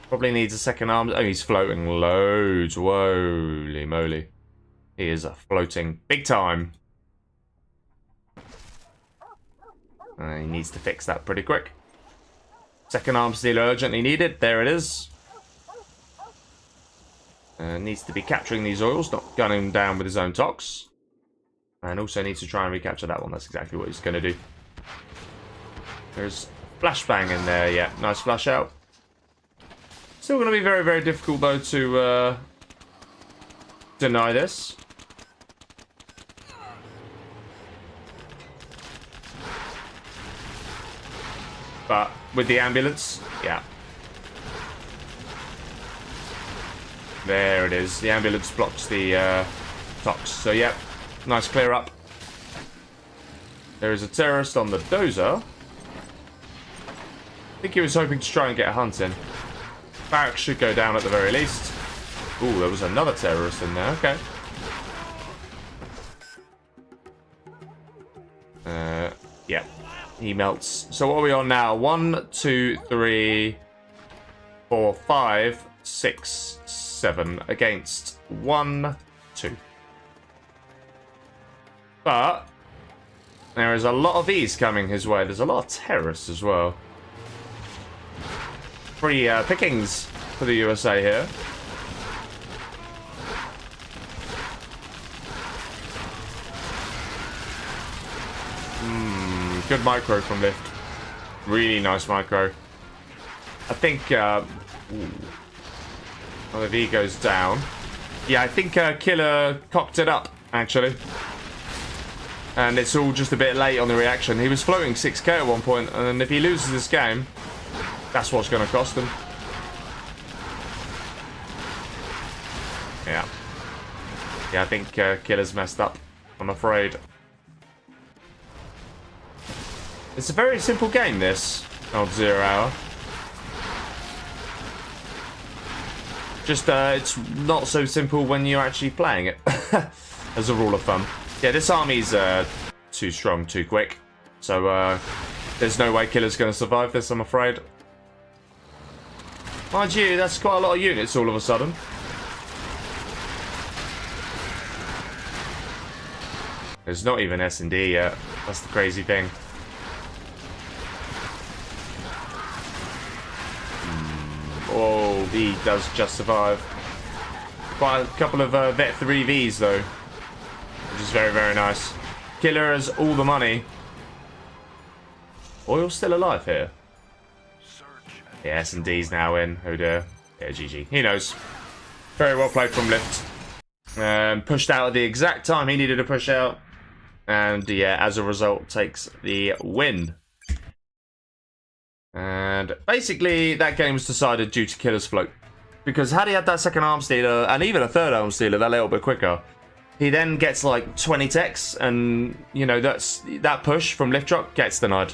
Probably needs a second arm. Oh, he's floating loads. Holy moly. He is floating big time. He needs to fix that pretty quick. Second arm steel urgently needed. There it is. Needs to be capturing these oils, not gunning them down with his own tox. And also needs to try and recapture that one. That's exactly what he's going to do. There's flashbang in there. Yeah, nice flash out. Still going to be very, very difficult, though, to deny this. But with the ambulance, yeah. There it is. The ambulance blocks the tox. So, yeah, nice clear up. There is a terrorist on the dozer. I think he was hoping to try and get a hunt in. Barracks should go down at the very least. Ooh, there was another terrorist in there. Okay. Yeah. He melts. So what are we on now? 1, 2, 3, 4, 5, 6, 7 against 1, 2. But there is a lot of these coming his way. There's a lot of terrorists as well. Free pickings for the USA here. Good micro from Lift. Really nice micro. I think... well, the V goes down. Yeah, I think Killer cocked it up, actually. And it's all just a bit late on the reaction. He was floating 6k at one point, and if he loses this game... That's what's going to cost them. Yeah. Yeah, I think Killer's messed up, I'm afraid. It's a very simple game, this, old 0 hour. Just, it's not so simple when you're actually playing it, as a rule of thumb. Yeah, this army's too strong, too quick. So, there's no way Killer's going to survive this, I'm afraid. Mind you, that's quite a lot of units all of a sudden. There's not even S&D yet. That's the crazy thing. Oh, he does just survive. Quite a couple of Vet 3Vs though, which is very, very nice. Killer has all the money. Oil's still alive here. Yeah, S&D's now in. Oh dear. Yeah, GG. He knows. Very well played from Lift. Pushed out at the exact time he needed to push out. And yeah, as a result, takes the win. And basically, that game was decided due to Killer's float. Because had he had that second arm stealer, and even a third arm stealer that little bit quicker, he then gets like 20 techs, and you know, that push from Lift-TruCK gets denied.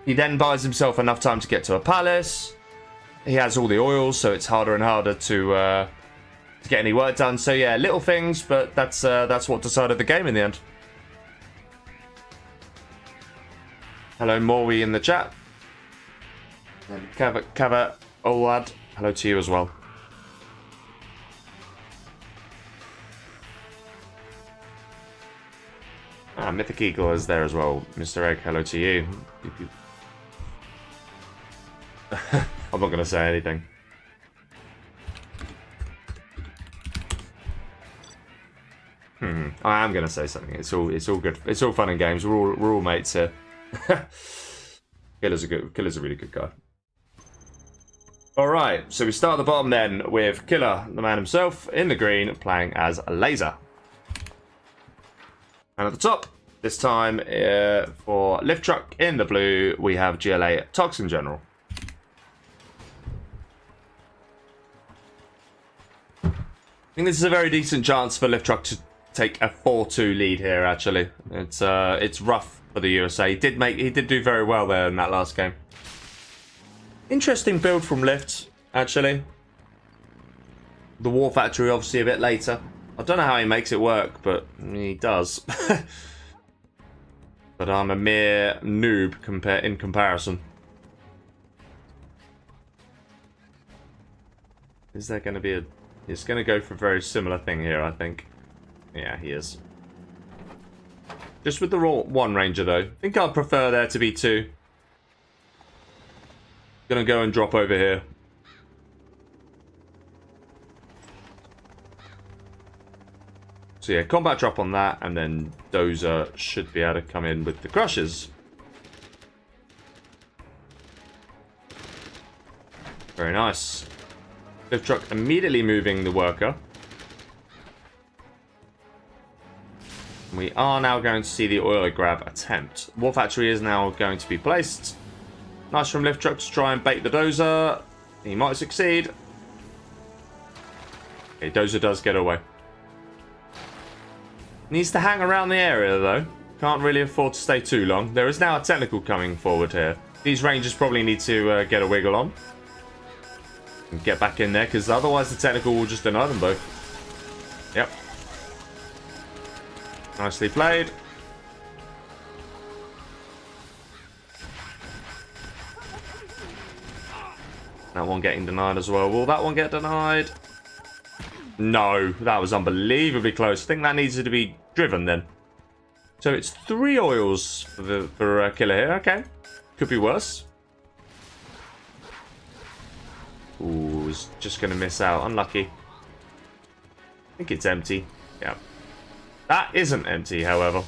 He then buys himself enough time to get to a palace. He has all the oils, so it's harder and harder to get any work done. So yeah, little things, but that's what decided the game in the end. Hello, Morwi in the chat. And Kava Olad, hello to you as well. Ah, Mythic Eagle is there as well. Mr. Egg, hello to you. I'm not going to say anything. I am going to say something. It's all good. It's all fun and games. We're all mates here. Killer's a really good guy. All right, so we start at the bottom then with Killer, the man himself, in the green, playing as a laser. And at the top, this time for Lift-TruCK in the blue, we have GLA Toxin General. I think this is a very decent chance for Lift-TruCK to take a 4-2 lead here. Actually, it's rough for the USA. He did do very well there in that last game. Interesting build from Lift, actually. The War Factory obviously a bit later. I don't know how he makes it work, but he does. But I'm a mere noob in comparison. Is there going to be a... He's going to go for a very similar thing here, I think. Yeah, he is. Just with the raw one ranger, though. I think I'd prefer there to be two. Gonna go and drop over here. So yeah, combat drop on that, and then Dozer should be able to come in with the crushes. Very nice. Lift-TruCK immediately moving the worker. We are now going to see the oil grab attempt. War Factory is now going to be placed. Nice from Lift-TruCK to try and bait the Dozer. He might succeed. Okay, Dozer does get away. Needs to hang around the area though. Can't really afford to stay too long. There is now a technical coming forward here. These rangers probably need to get a wiggle on. And get back in there, because otherwise the technical will just deny them both. Yep. Nicely played. That one getting denied as well. Will that one get denied? No, that was unbelievably close. I think that needs to be driven then. So it's 3 oils for Killer here. Okay, could be worse. Ooh, is just going to miss out. Unlucky. I think it's empty. Yeah. That isn't empty, however.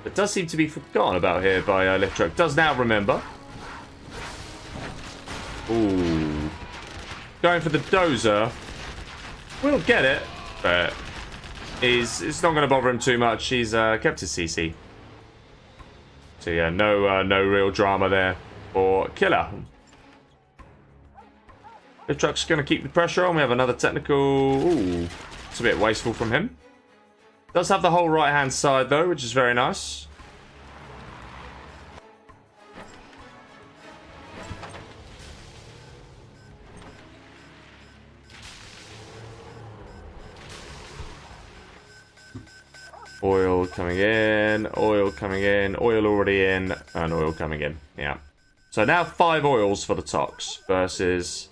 It does seem to be forgotten about here by Lift-TruCK. Does now remember. Ooh. Going for the Dozer. We'll get it, but it's not going to bother him too much. He's kept his CC. So yeah, no real drama there for Killer. Lift-TruCK's going to keep the pressure on. We have another technical. Ooh, it's a bit wasteful from him. Does have the whole right-hand side, though, which is very nice. Oil coming in, oil coming in, oil already in, and oil coming in. Yeah. So now 5 oils for the tox versus...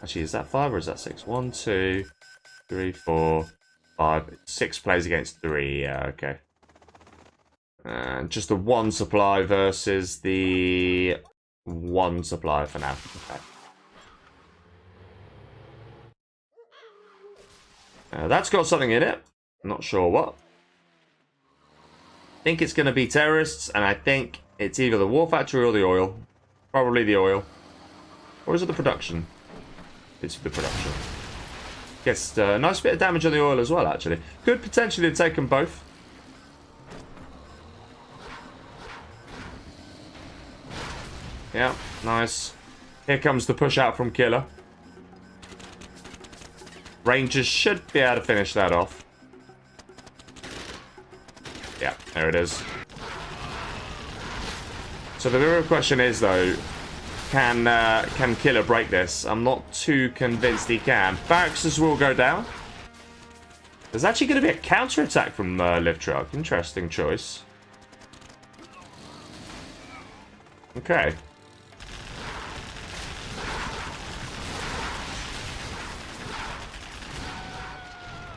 Actually, is that 5 or is that 6? 1, 2, 3, 4, 5. 6 plays against 3. Yeah, okay. And just the 1 supply versus the 1 supply for now. Okay. That's got something in it. Not sure what. I think it's going to be terrorists, and I think it's either the war factory or the oil. Probably the oil. Or is it the production? It's the production. Gets a nice bit of damage on the oil as well, actually. Could potentially have taken both. Yeah, nice. Here comes the push out from Killer. Rangers should be able to finish that off. Yeah, there it is. So the real question is, though, can Killer break this? I'm not too convinced he can. Barracks will go down. There's actually going to be a counter-attack from Lift-TruCK. Interesting choice. Okay.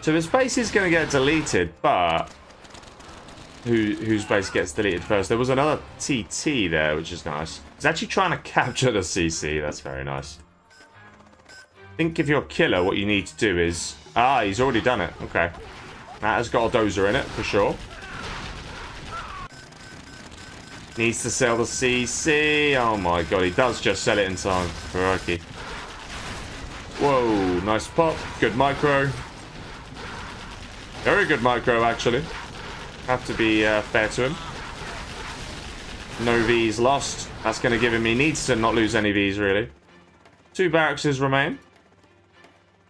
So his base is going to get deleted, but whose base gets deleted first? There was another TT there, which is nice. He's actually trying to capture the CC. That's very nice. I think if you're a Killer, what you need to do is... Ah, he's already done it. Okay. That has got a dozer in it, for sure. Needs to sell the CC. Oh my god, he does just sell it in time. Crikey. Whoa, nice pop. Good micro. Very good micro, actually. Have to be fair to him. No Vs lost. That's going to give him... He needs to not lose any Vs, really. 2 barracks remain.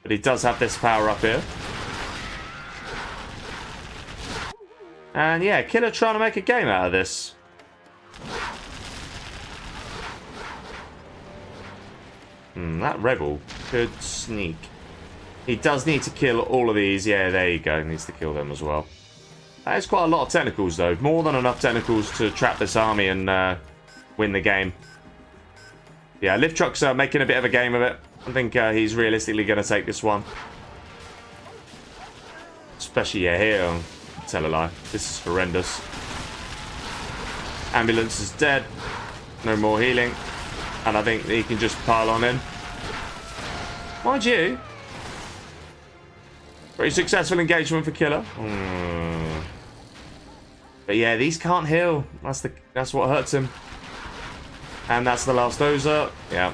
But he does have this power up here. And yeah, Killer trying to make a game out of this. That Rebel could sneak. He does need to kill all of these. Yeah, there you go. He needs to kill them as well. That is quite a lot of tentacles, though. More than enough tentacles to trap this army and win the game. Yeah, Lift-TruCK's making a bit of a game of it. I think he's realistically going to take this one. Especially, yeah, here. I'll tell a lie. This is horrendous. Ambulance is dead. No more healing. And I think he can just pile on in. Mind you... Pretty successful engagement for Killer. But yeah, these can't heal. That's what hurts him. And that's the last dozer. Yeah.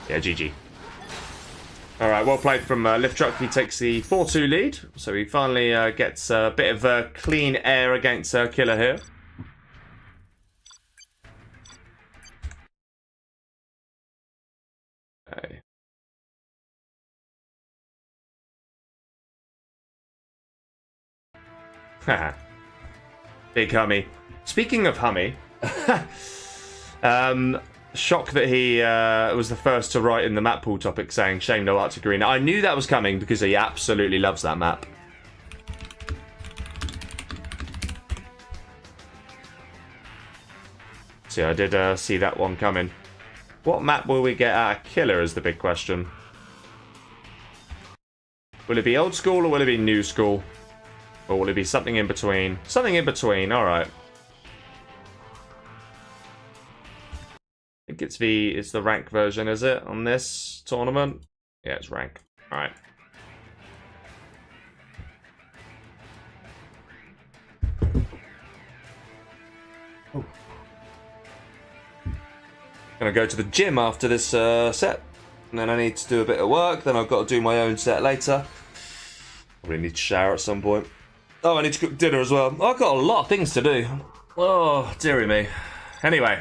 Yeah, GG. Alright, well played from Lift-TruCK. He takes the 4-2 lead. So he finally gets a bit of clean air against Killer here. Okay. Haha. Big Hummy. Speaking of Hummy, shock that he was the first to write in the map pool topic saying shame no Arctic Arena. I knew that was coming because he absolutely loves that map. See, I did see that one coming. What map will we get out of Killer is the big question. Will it be old school or will it be new school? Or will it be something in between? Something in between, alright. I think it's the rank version, is it? On this tournament? Yeah, it's rank. Alright. Oh. Gonna go to the gym after this set. And then I need to do a bit of work. Then I've got to do my own set later. Probably need to shower at some point. Oh, I need to cook dinner as well. I've got a lot of things to do. Oh, dearie me. Anyway,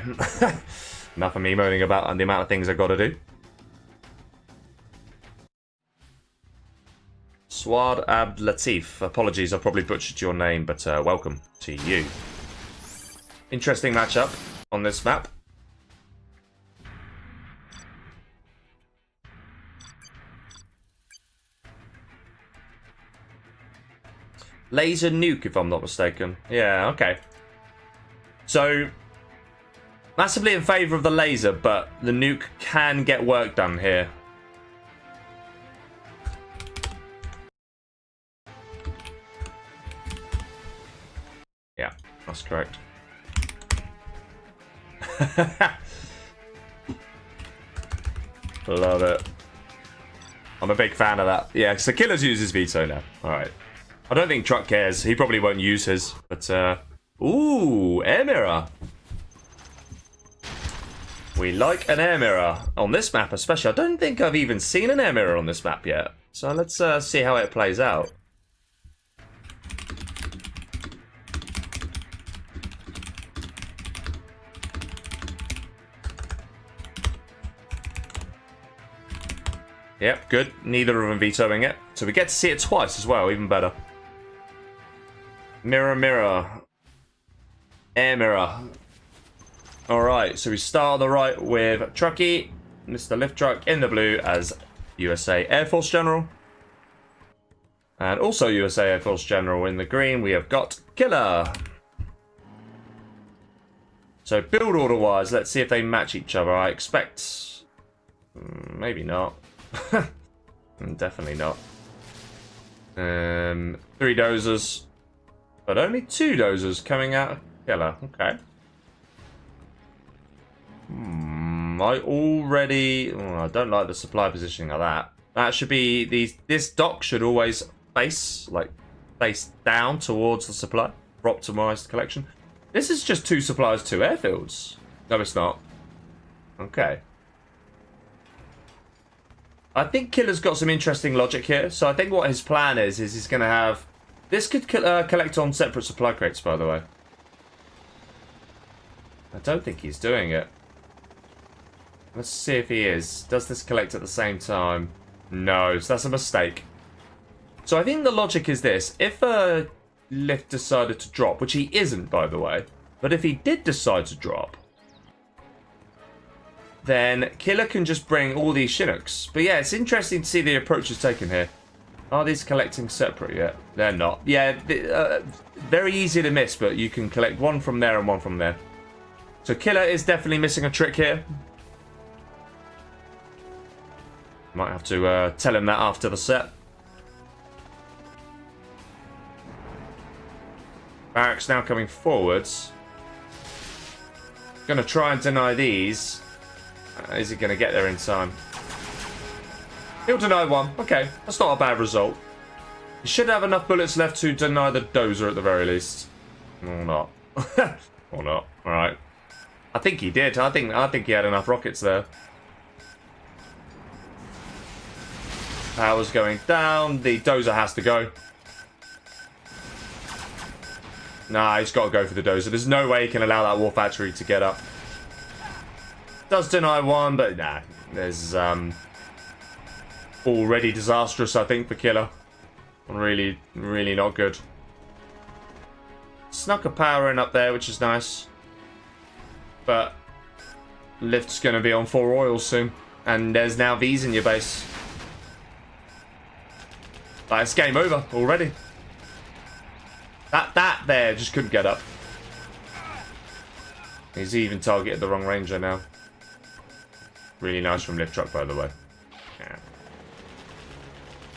enough of me moaning about the amount of things I've got to do. Swad Abd Latif. Apologies, I've probably butchered your name, but welcome to you. Interesting matchup on this map. Laser nuke, if I'm not mistaken. Yeah, okay. So, massively in favour of the laser, but the nuke can get work done here. Yeah, that's correct. Love it. I'm a big fan of that. Yeah, so Killer's uses veto now. Alright. I don't think Truck cares. He probably won't use his. But, ooh, air mirror. We like an air mirror. On this map especially. I don't think I've even seen an air mirror on this map yet. So let's see how it plays out. Yep, good. Neither of them vetoing it. So we get to see it twice as well, even better. Mirror, mirror. Air mirror. Alright, so we start on the right with Trucky, Mr. Lift-TruCK in the blue as USA Air Force General. And also USA Air Force General in the green, we have got Killer. So build order wise, let's see if they match each other. I expect... maybe not. Definitely not. 3 dozers. But only 2 dozers coming out of Killer. Okay. I already... oh, I don't like the supply positioning of that. That should be... this dock should always face down towards the supply for optimized collection. This is just 2 supplies, 2 airfields. No, it's not. Okay. I think Killer's got some interesting logic here. So I think what his plan is he's going to have... this could collect on separate supply crates, by the way. I don't think he's doing it. Let's see if he is. Does this collect at the same time? No, so that's a mistake. So I think the logic is this. If a lift decided to drop, which he isn't, by the way, but if he did decide to drop, then Killer can just bring all these Chinooks. But yeah, it's interesting to see the approaches taken here. Are these collecting separate yet? They're not. Yeah, very easy to miss, but you can collect one from there and one from there. So Killer is definitely missing a trick here. Might have to tell him that after the set. Barracks now coming forwards. Gonna try and deny these. Is he gonna get there in time? He'll deny one. Okay, that's not a bad result. He should have enough bullets left to deny the dozer at the very least. Or not. Or not. Alright. I think he did. I think he had enough rockets there. Power's going down. The dozer has to go. Nah, he's got to go for the dozer. There's no way he can allow that war factory to get up. Does deny one, but nah. There's already disastrous, I think, for Killer. Really, really not good. Snuck a power in up there, which is nice. But Lift's going to be on 4 oils soon. And there's now V's in your base. Like, it's game over already. That there just couldn't get up. He's even targeted the wrong ranger now. Really nice from Lift-TruCK, by the way. Yeah.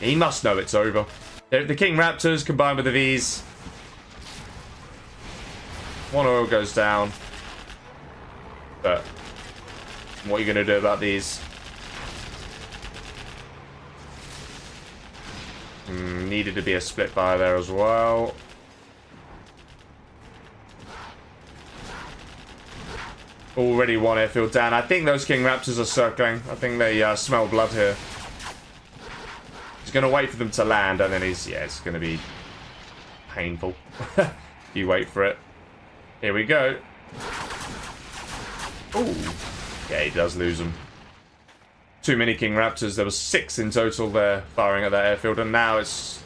He must know it's over. The King Raptors combined with the V's. 1 oil goes down. But what are you going to do about these? Needed to be a split fire there as well. Already 1 airfield down. I think those King Raptors are circling. I think they smell blood here. He's going to wait for them to land, and then it's going to be painful. You wait for it. Here we go. Ooh. Yeah, he does lose them. Too many King Raptors. There was 6 in total there firing at that airfield, and now it's...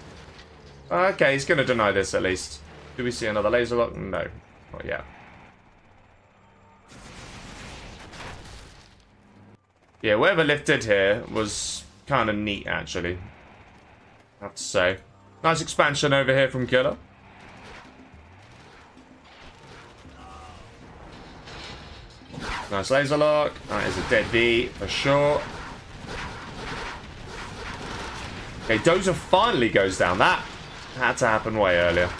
okay, he's going to deny this at least. Do we see another laser lock? No. Not yet. Yeah, whatever Lift did here was kind of neat, actually. I have to say. Nice expansion over here from Killer. Nice laser lock. That is a dead V for sure. Okay, Dozer finally goes down. That had to happen way earlier.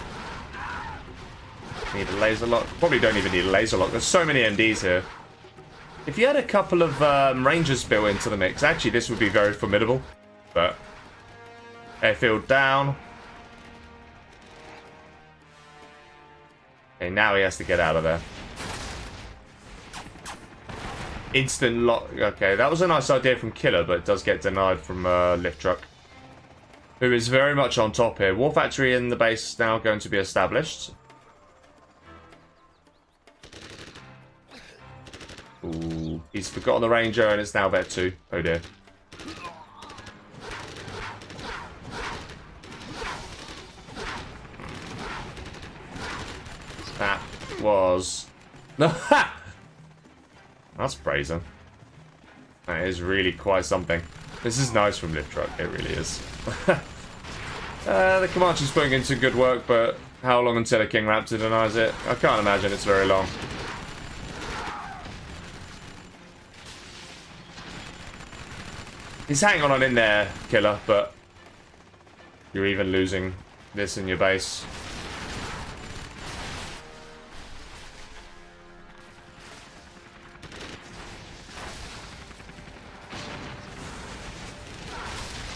Need a laser lock. Probably don't even need a laser lock. There's so many MDs here. If you had a couple of Rangers built into the mix, actually this would be very formidable. But airfield down. Okay, now he has to get out of there. Instant lock. Okay, that was a nice idea from Killer, but it does get denied from Lift-TruCK, who is very much on top here. War Factory in the base now going to be established. Ooh, he's forgotten the Ranger and it's now Vet 2. Oh dear. That was... That's brazen. That is really quite something. This is nice from Lift-TruCK, it really is. The Comanche's putting in some good work, but how long until a King Raptor denies it? I can't imagine it's very long. He's hanging on in there, Killer, but you're even losing this in your base.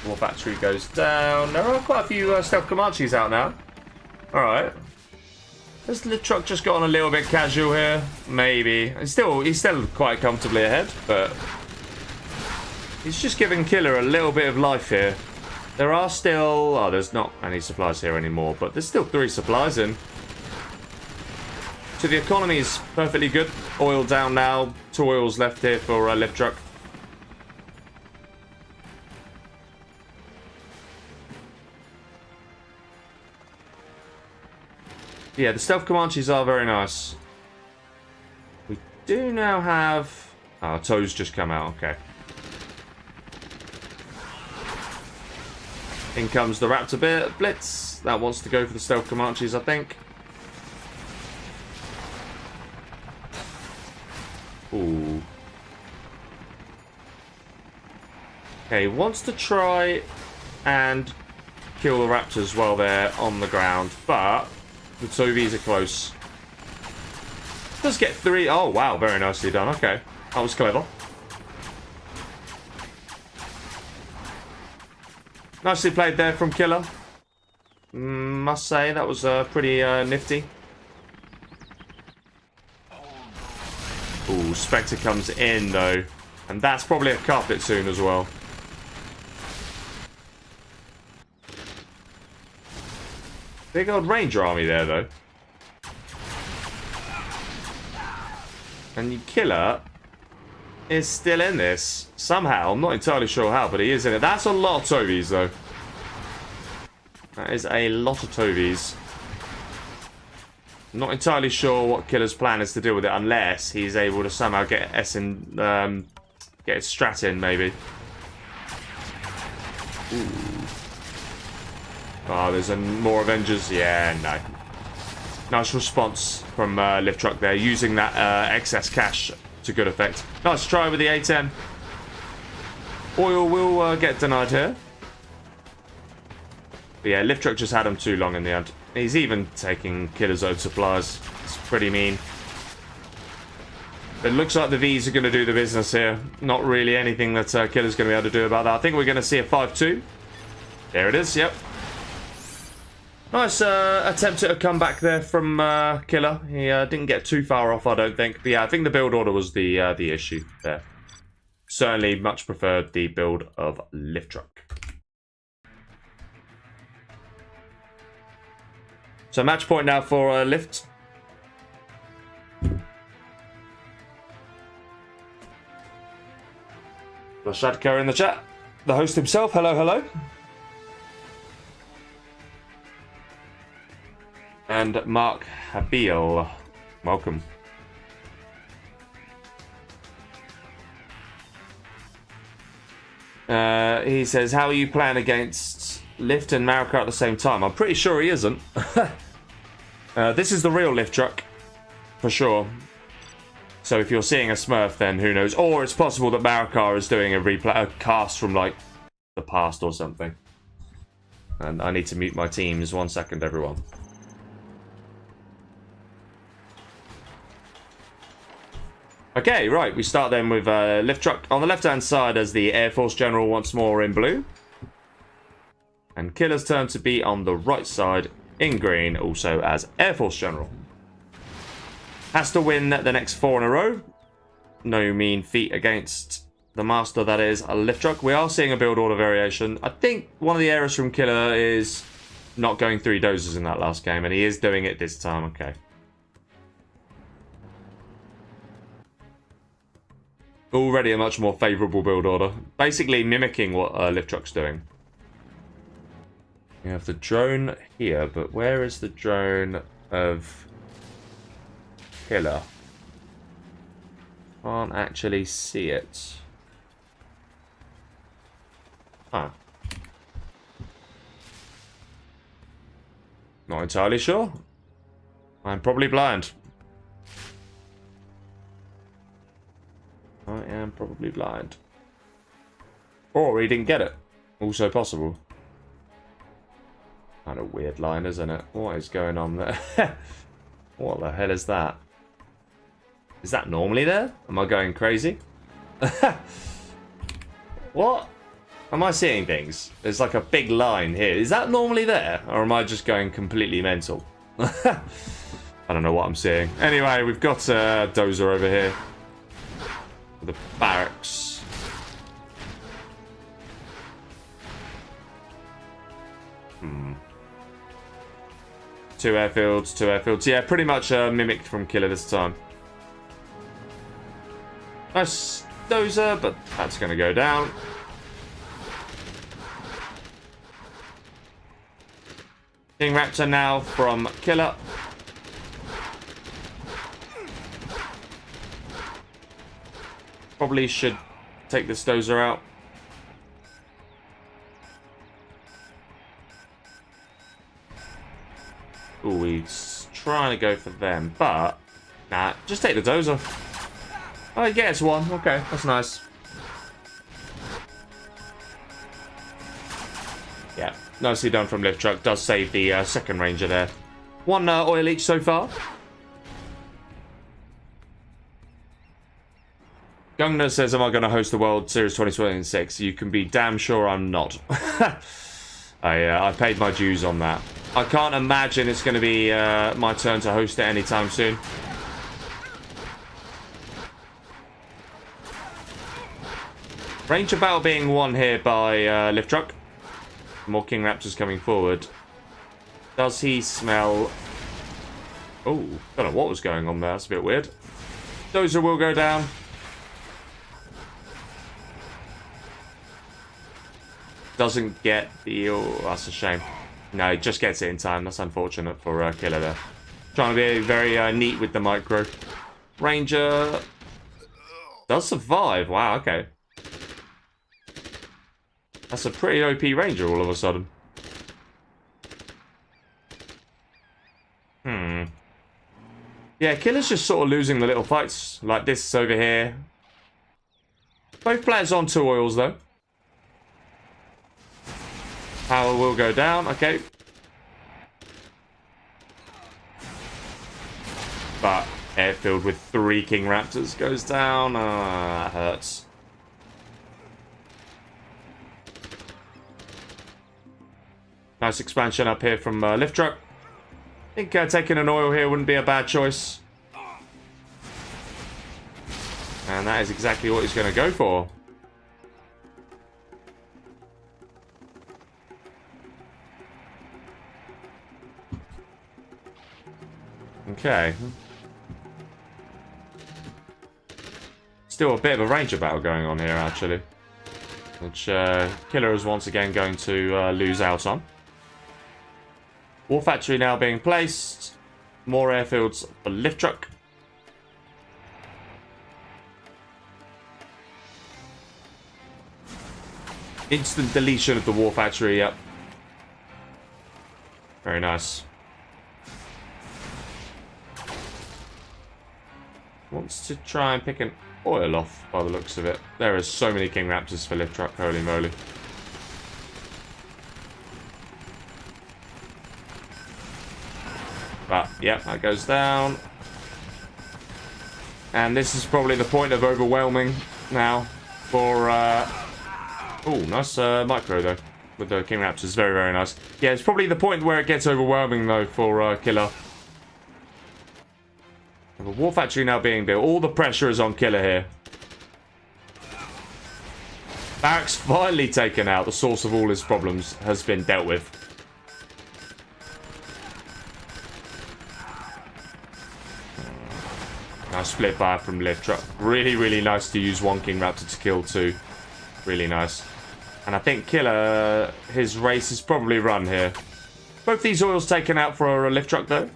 War Factory goes down. There are quite a few stealth Comanches out now. Alright. Has Lift-TruCK just got on a little bit casual here? Maybe. He's still quite comfortably ahead, but he's just giving Killer a little bit of life here. There are still... Oh, there's not any supplies here anymore, but there's still 3 supplies in. So the economy is perfectly good. Oil down now. 2 oils left here for Lift-TruCK. Yeah, the stealth Comanches are very nice. We do now have... Oh, Toes just come out, okay. In comes the Raptor Blitz. That wants to go for the stealth Comanches, I think. Ooh. Okay, wants to try and kill the Raptors while they're on the ground, but... The Tovies are close. Does get 3. Oh, wow. Very nicely done. Okay. That was clever. Nicely played there from Killer. Must say, that was pretty nifty. Ooh, Spectre comes in, though. And that's probably a carpet soon as well. Big old Ranger army there, though. And Killer is still in this. Somehow. I'm not entirely sure how, but he is in it. That's a lot of Tovies, though. That is a lot of Tovies. I'm not entirely sure what Killer's plan is to deal with it, unless he's able to somehow get S in, get his strat in, maybe. Ooh. Oh, there's more Avengers. Yeah, no. Nice response from Lift-TruCK there, using that excess cash to good effect. Nice try with the A10. Oil will get denied here. But yeah, Lift-TruCK just had him too long in the end. He's even taking Killer's own supplies. It's pretty mean. It looks like the Vs are going to do the business here. Not really anything that Killer's going to be able to do about that. I think we're going to see a 5-2. There it is, yep. Nice attempt at a comeback there from Killer. He didn't get too far off, I don't think. But yeah, I think the build order was the issue there. Certainly much preferred the build of Lift-TruCK. So match point now for Lift. Loshadka in the chat. The host himself. Hello, hello. And Mark Habil. Welcome. He says, how are you playing against Lift and Marika at the same time? I'm pretty sure he isn't. This is the real Lift-TruCK, for sure. So if you're seeing a Smurf, then who knows? Or it's possible that Marika is doing a cast from, like, the past or something. And I need to mute my teams. 1 second, everyone. Okay, right. We start then with Lift-TruCK on the left-hand side as the Air Force General once more in blue. And Killer's turn to be on the right side in green, also as Air Force General. Has to win the next 4 in a row. No mean feat against the master that is a Lift-TruCK. We are seeing a build order variation. I think one of the errors from Killer is not going 3 dozers in that last game, and he is doing it this time. Okay. Already a much more favourable build order. Basically mimicking what Lift-TruCK's doing. We have the drone here, but where is the drone of Killer? Can't actually see it. Huh. Not entirely sure. I'm probably blind. I am probably blind. Or he didn't get it. Also possible. Kind of weird line, isn't it? What is going on there? What the hell is that? Is that normally there? Am I going crazy? What? Am I seeing things? There's like a big line here. Is that normally there? Or am I just going completely mental? I don't know what I'm seeing. Anyway, we've got Dozer over here. The barracks. 2 airfields, 2 airfields. Yeah, pretty much mimicked from Killer this time. Nice Dozer, but that's going to go down. King Raptor now from Killer. Probably should take this Dozer out. Ooh, he's trying to go for them, but nah, just take the Dozer. Oh, he gets 1. Okay, that's nice. Yeah, nicely done from Lift-TruCK. Does save the second Ranger there. 1 oil each so far. Gungner says, am I going to host the World Series 2026? You can be damn sure I'm not. I paid my dues on that. I can't imagine it's going to be my turn to host it anytime soon. Ranger battle being won here by Lift-TruCK. More King Raptors coming forward. Does he smell... Oh, don't know what was going on there. That's a bit weird. Dozer will go down. Doesn't get the... Oh, that's a shame. No, he just gets it in time. That's unfortunate for Killer there. Trying to be very neat with the micro. Ranger does survive. Wow, okay. That's a pretty OP Ranger all of a sudden. Yeah, Killer's just sort of losing the little fights like this over here. Both players on 2 oils though. Power will go down, okay. But airfield with 3 King Raptors goes down. That hurts. Nice expansion up here from Lift-TruCK. I think taking an oil here wouldn't be a bad choice. And that is exactly what he's going to go for. Okay. Still a bit of a Ranger battle going on here, actually. Which Killer is once again going to lose out on. War Factory now being placed. More airfields for Lift-TruCK. Instant deletion of the War Factory, yep. Very nice. Wants to try and pick an oil off by the looks of it. There are so many King Raptors for Lift-TruCK, holy moly. But, yeah, that goes down. And this is probably the point of overwhelming now for... oh, nice micro, though, with the King Raptors. Very, very nice. Yeah, it's probably the point where it gets overwhelming, though, for Killer. The War Factory now being built. All the pressure is on Killer here. Barracks finally taken out. The source of all his problems has been dealt with. Nice split fire from Lift-TruCK. Really, really nice to use one King Raptor to kill two. Really nice. And I think Killer, his race is probably run here. Both these oils taken out for a Lift-TruCK though.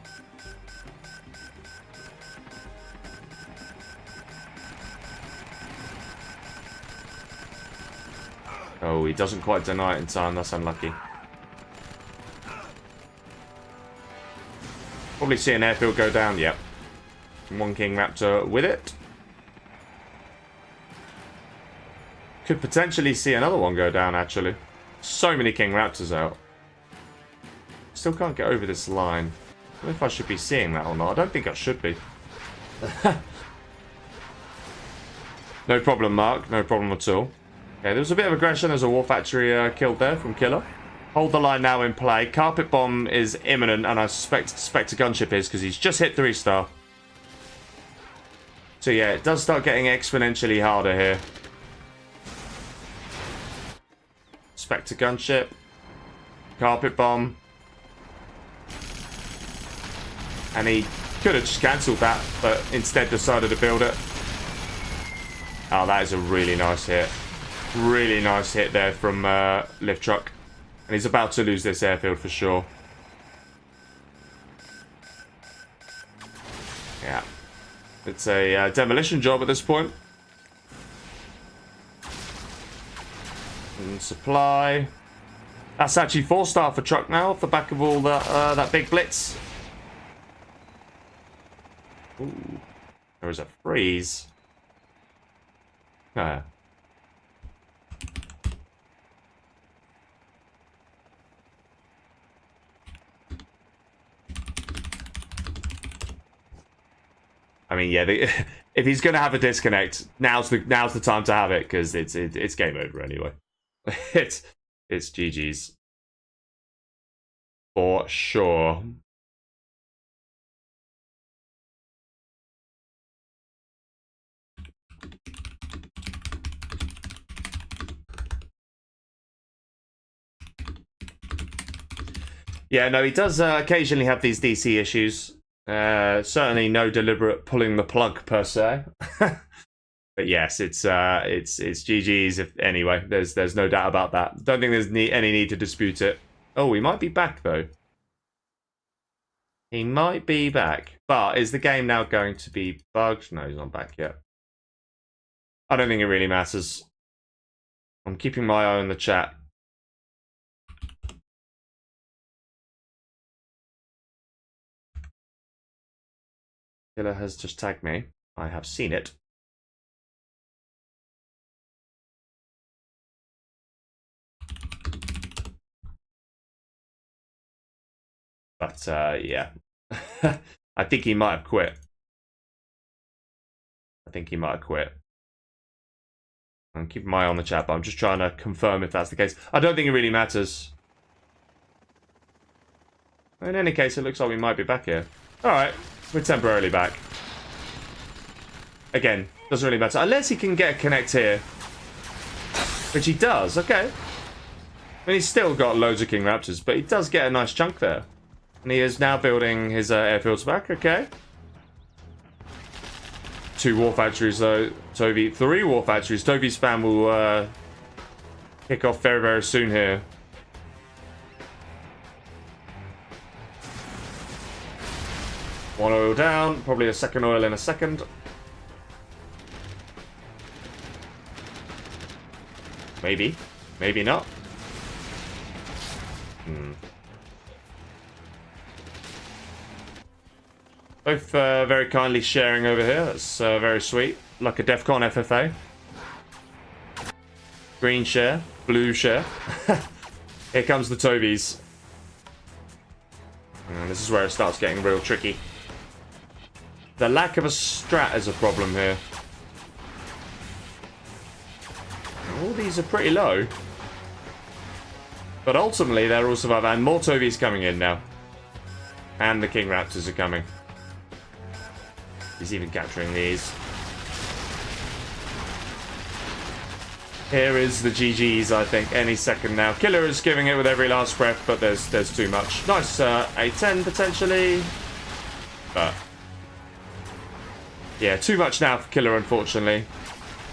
Oh, he doesn't quite deny it in time. That's unlucky. Probably see an airfield go down. Yep. One King Raptor with it. Could potentially see another one go down, actually. So many King Raptors out. Still can't get over this line. I don't know if I should be seeing that or not. I don't think I should be. No problem, Mark. No problem at all. Okay, there was a bit of aggression. There's a War Factory killed there from Killer. Hold the line now in play. Carpet Bomb is imminent, and I suspect a gunship is because he's just hit 3-star. So yeah, it does start getting exponentially harder here. Spectre gunship. Carpet bomb. And he could have just cancelled that, but instead decided to build it. Oh, that is a really nice hit. Really nice hit there from Lift-TruCK. And he's about to lose this airfield for sure. Yeah. It's a demolition job at this point. And supply. That's actually 4-star for TruCK now off the back of all that big blitz. Ooh. There is a freeze. Ah. I mean, yeah, if he's going to have a disconnect, now's the time to have it, because it's game over anyway. it's GG's. For sure. Yeah, no, he does occasionally have these DC issues. Certainly no deliberate pulling the plug per se. But yes, it's GG's anyway. There's no doubt about that. Don't think there's any need to dispute it. Oh, he might be back though. He might be back. But is the game now going to be bugged? No, he's not back yet. I don't think it really matters. I'm keeping my eye on the chat. Killer has just tagged me. I have seen it. But, yeah. I think he might have quit. I'm keeping my eye on the chat, but I'm just trying to confirm if that's the case. I don't think it really matters. In any case, it looks like we might be back here. Alright, we're temporarily back. Again, doesn't really matter. Unless he can get a connect here. Which he does, okay. I mean, he's still got loads of King Raptors, but he does get a nice chunk there. And he is now building his airfields back, okay. 2 war factories though, Toby. 3 war factories. Toby's spam will kick off very, very soon here. One oil down, probably a second oil in a second. Maybe. Maybe not. Both very kindly sharing over here. That's very sweet. Like a DEF CON FFA. Green share, blue share. Here comes the Tobies. And this is where it starts getting real tricky. The lack of a strat is a problem here. All these are pretty low. But ultimately, they're all surviving. And more Tobies coming in now. And the King Raptors are coming. He's even capturing these. Here is the GGs, I think, any second now. Killer is giving it with every last breath, but there's too much. Nice A10 potentially. But yeah, too much now for Killer, unfortunately,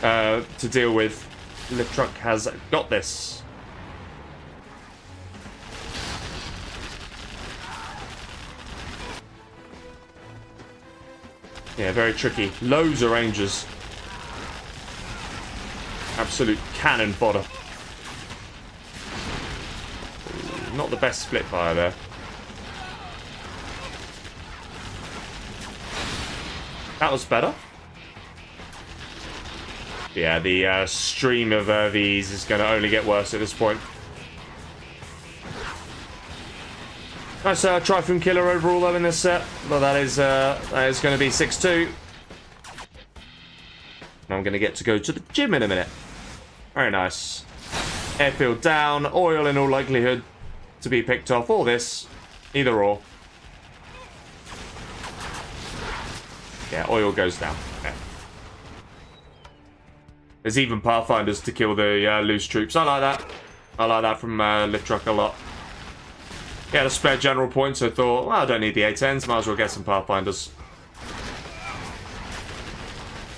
to deal with. Lift-TruCK has got this. Yeah, very tricky. Loads of ranges. Absolute cannon fodder. Ooh, not the best split fire there. That was better. Yeah, the stream of these is going to only get worse at this point. Nice try from Killer overall though in this set. But that is going to be 6-2. I'm going to get to go to the gym in a minute. Very nice. Airfield down. Oil in all likelihood to be picked off. Or this. Either or. Yeah, oil goes down. Okay. There's even Pathfinders to kill the loose troops. I like that. I like that from Lift-TruCK a lot. He had a spare general point, so I thought, well, I don't need the A10s. Might as well get some Pathfinders.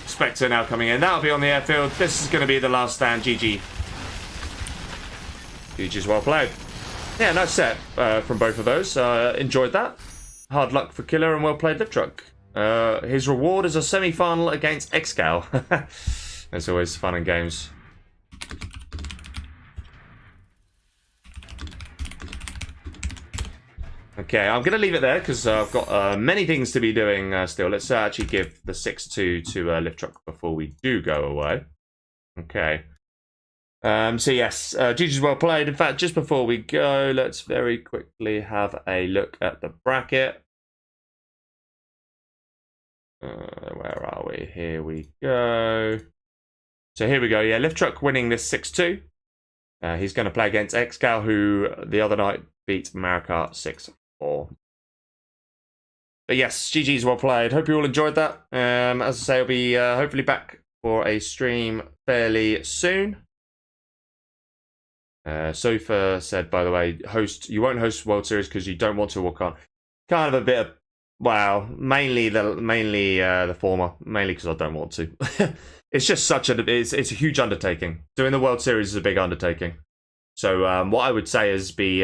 Spectre now coming in. That'll be on the airfield. This is going to be the last stand. GG. GG's well played. Yeah, nice set from both of those. Enjoyed that. Hard luck for Killer and well played Lift-TruCK. His reward is a semi-final against Excal. It's always fun in games. Okay, I'm going to leave it there because I've got many things to be doing still. Let's actually give the 6-2 to Lift-TruCK before we do go away. Okay. So yes, GG's well played. In fact, just before we go, let's very quickly have a look at the bracket. Where are we? Here we go. So here we go. Yeah, Lift-TruCK winning this 6-2. He's going to play against Excal, who the other night beat Marika 6-4. But yes, GG's well played. Hope you all enjoyed that. As I say, I'll be hopefully back for a stream fairly soon. Sofa said, by the way, you won't host World Series because you don't want to or can't. Kind of a bit of, well, mainly the former, mainly because I don't want to. It's just it's a huge undertaking. Doing the World Series is a big undertaking. So what I would say is be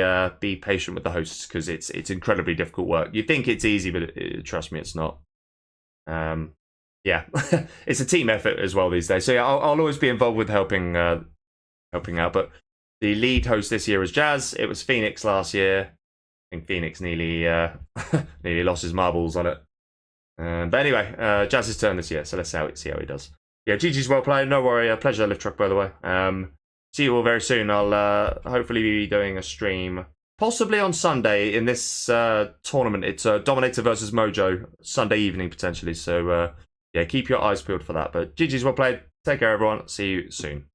patient with the hosts because it's incredibly difficult work. You think it's easy, but trust me, it's not. Yeah, it's a team effort as well these days. So yeah, I'll always be involved with helping out. But the lead host this year is Jazz. It was Phoenix last year. I think Phoenix nearly lost his marbles on it. But anyway, Jazz's turn this year. So let's see how he does. Yeah, GG's well played. No worry. Pleasure, Lift-TruCK, by the way. See you all very soon. I'll hopefully be doing a stream, possibly on Sunday in this tournament. It's Dominator versus Mojo, Sunday evening potentially. So yeah, keep your eyes peeled for that. But GG's well played. Take care, everyone. See you soon.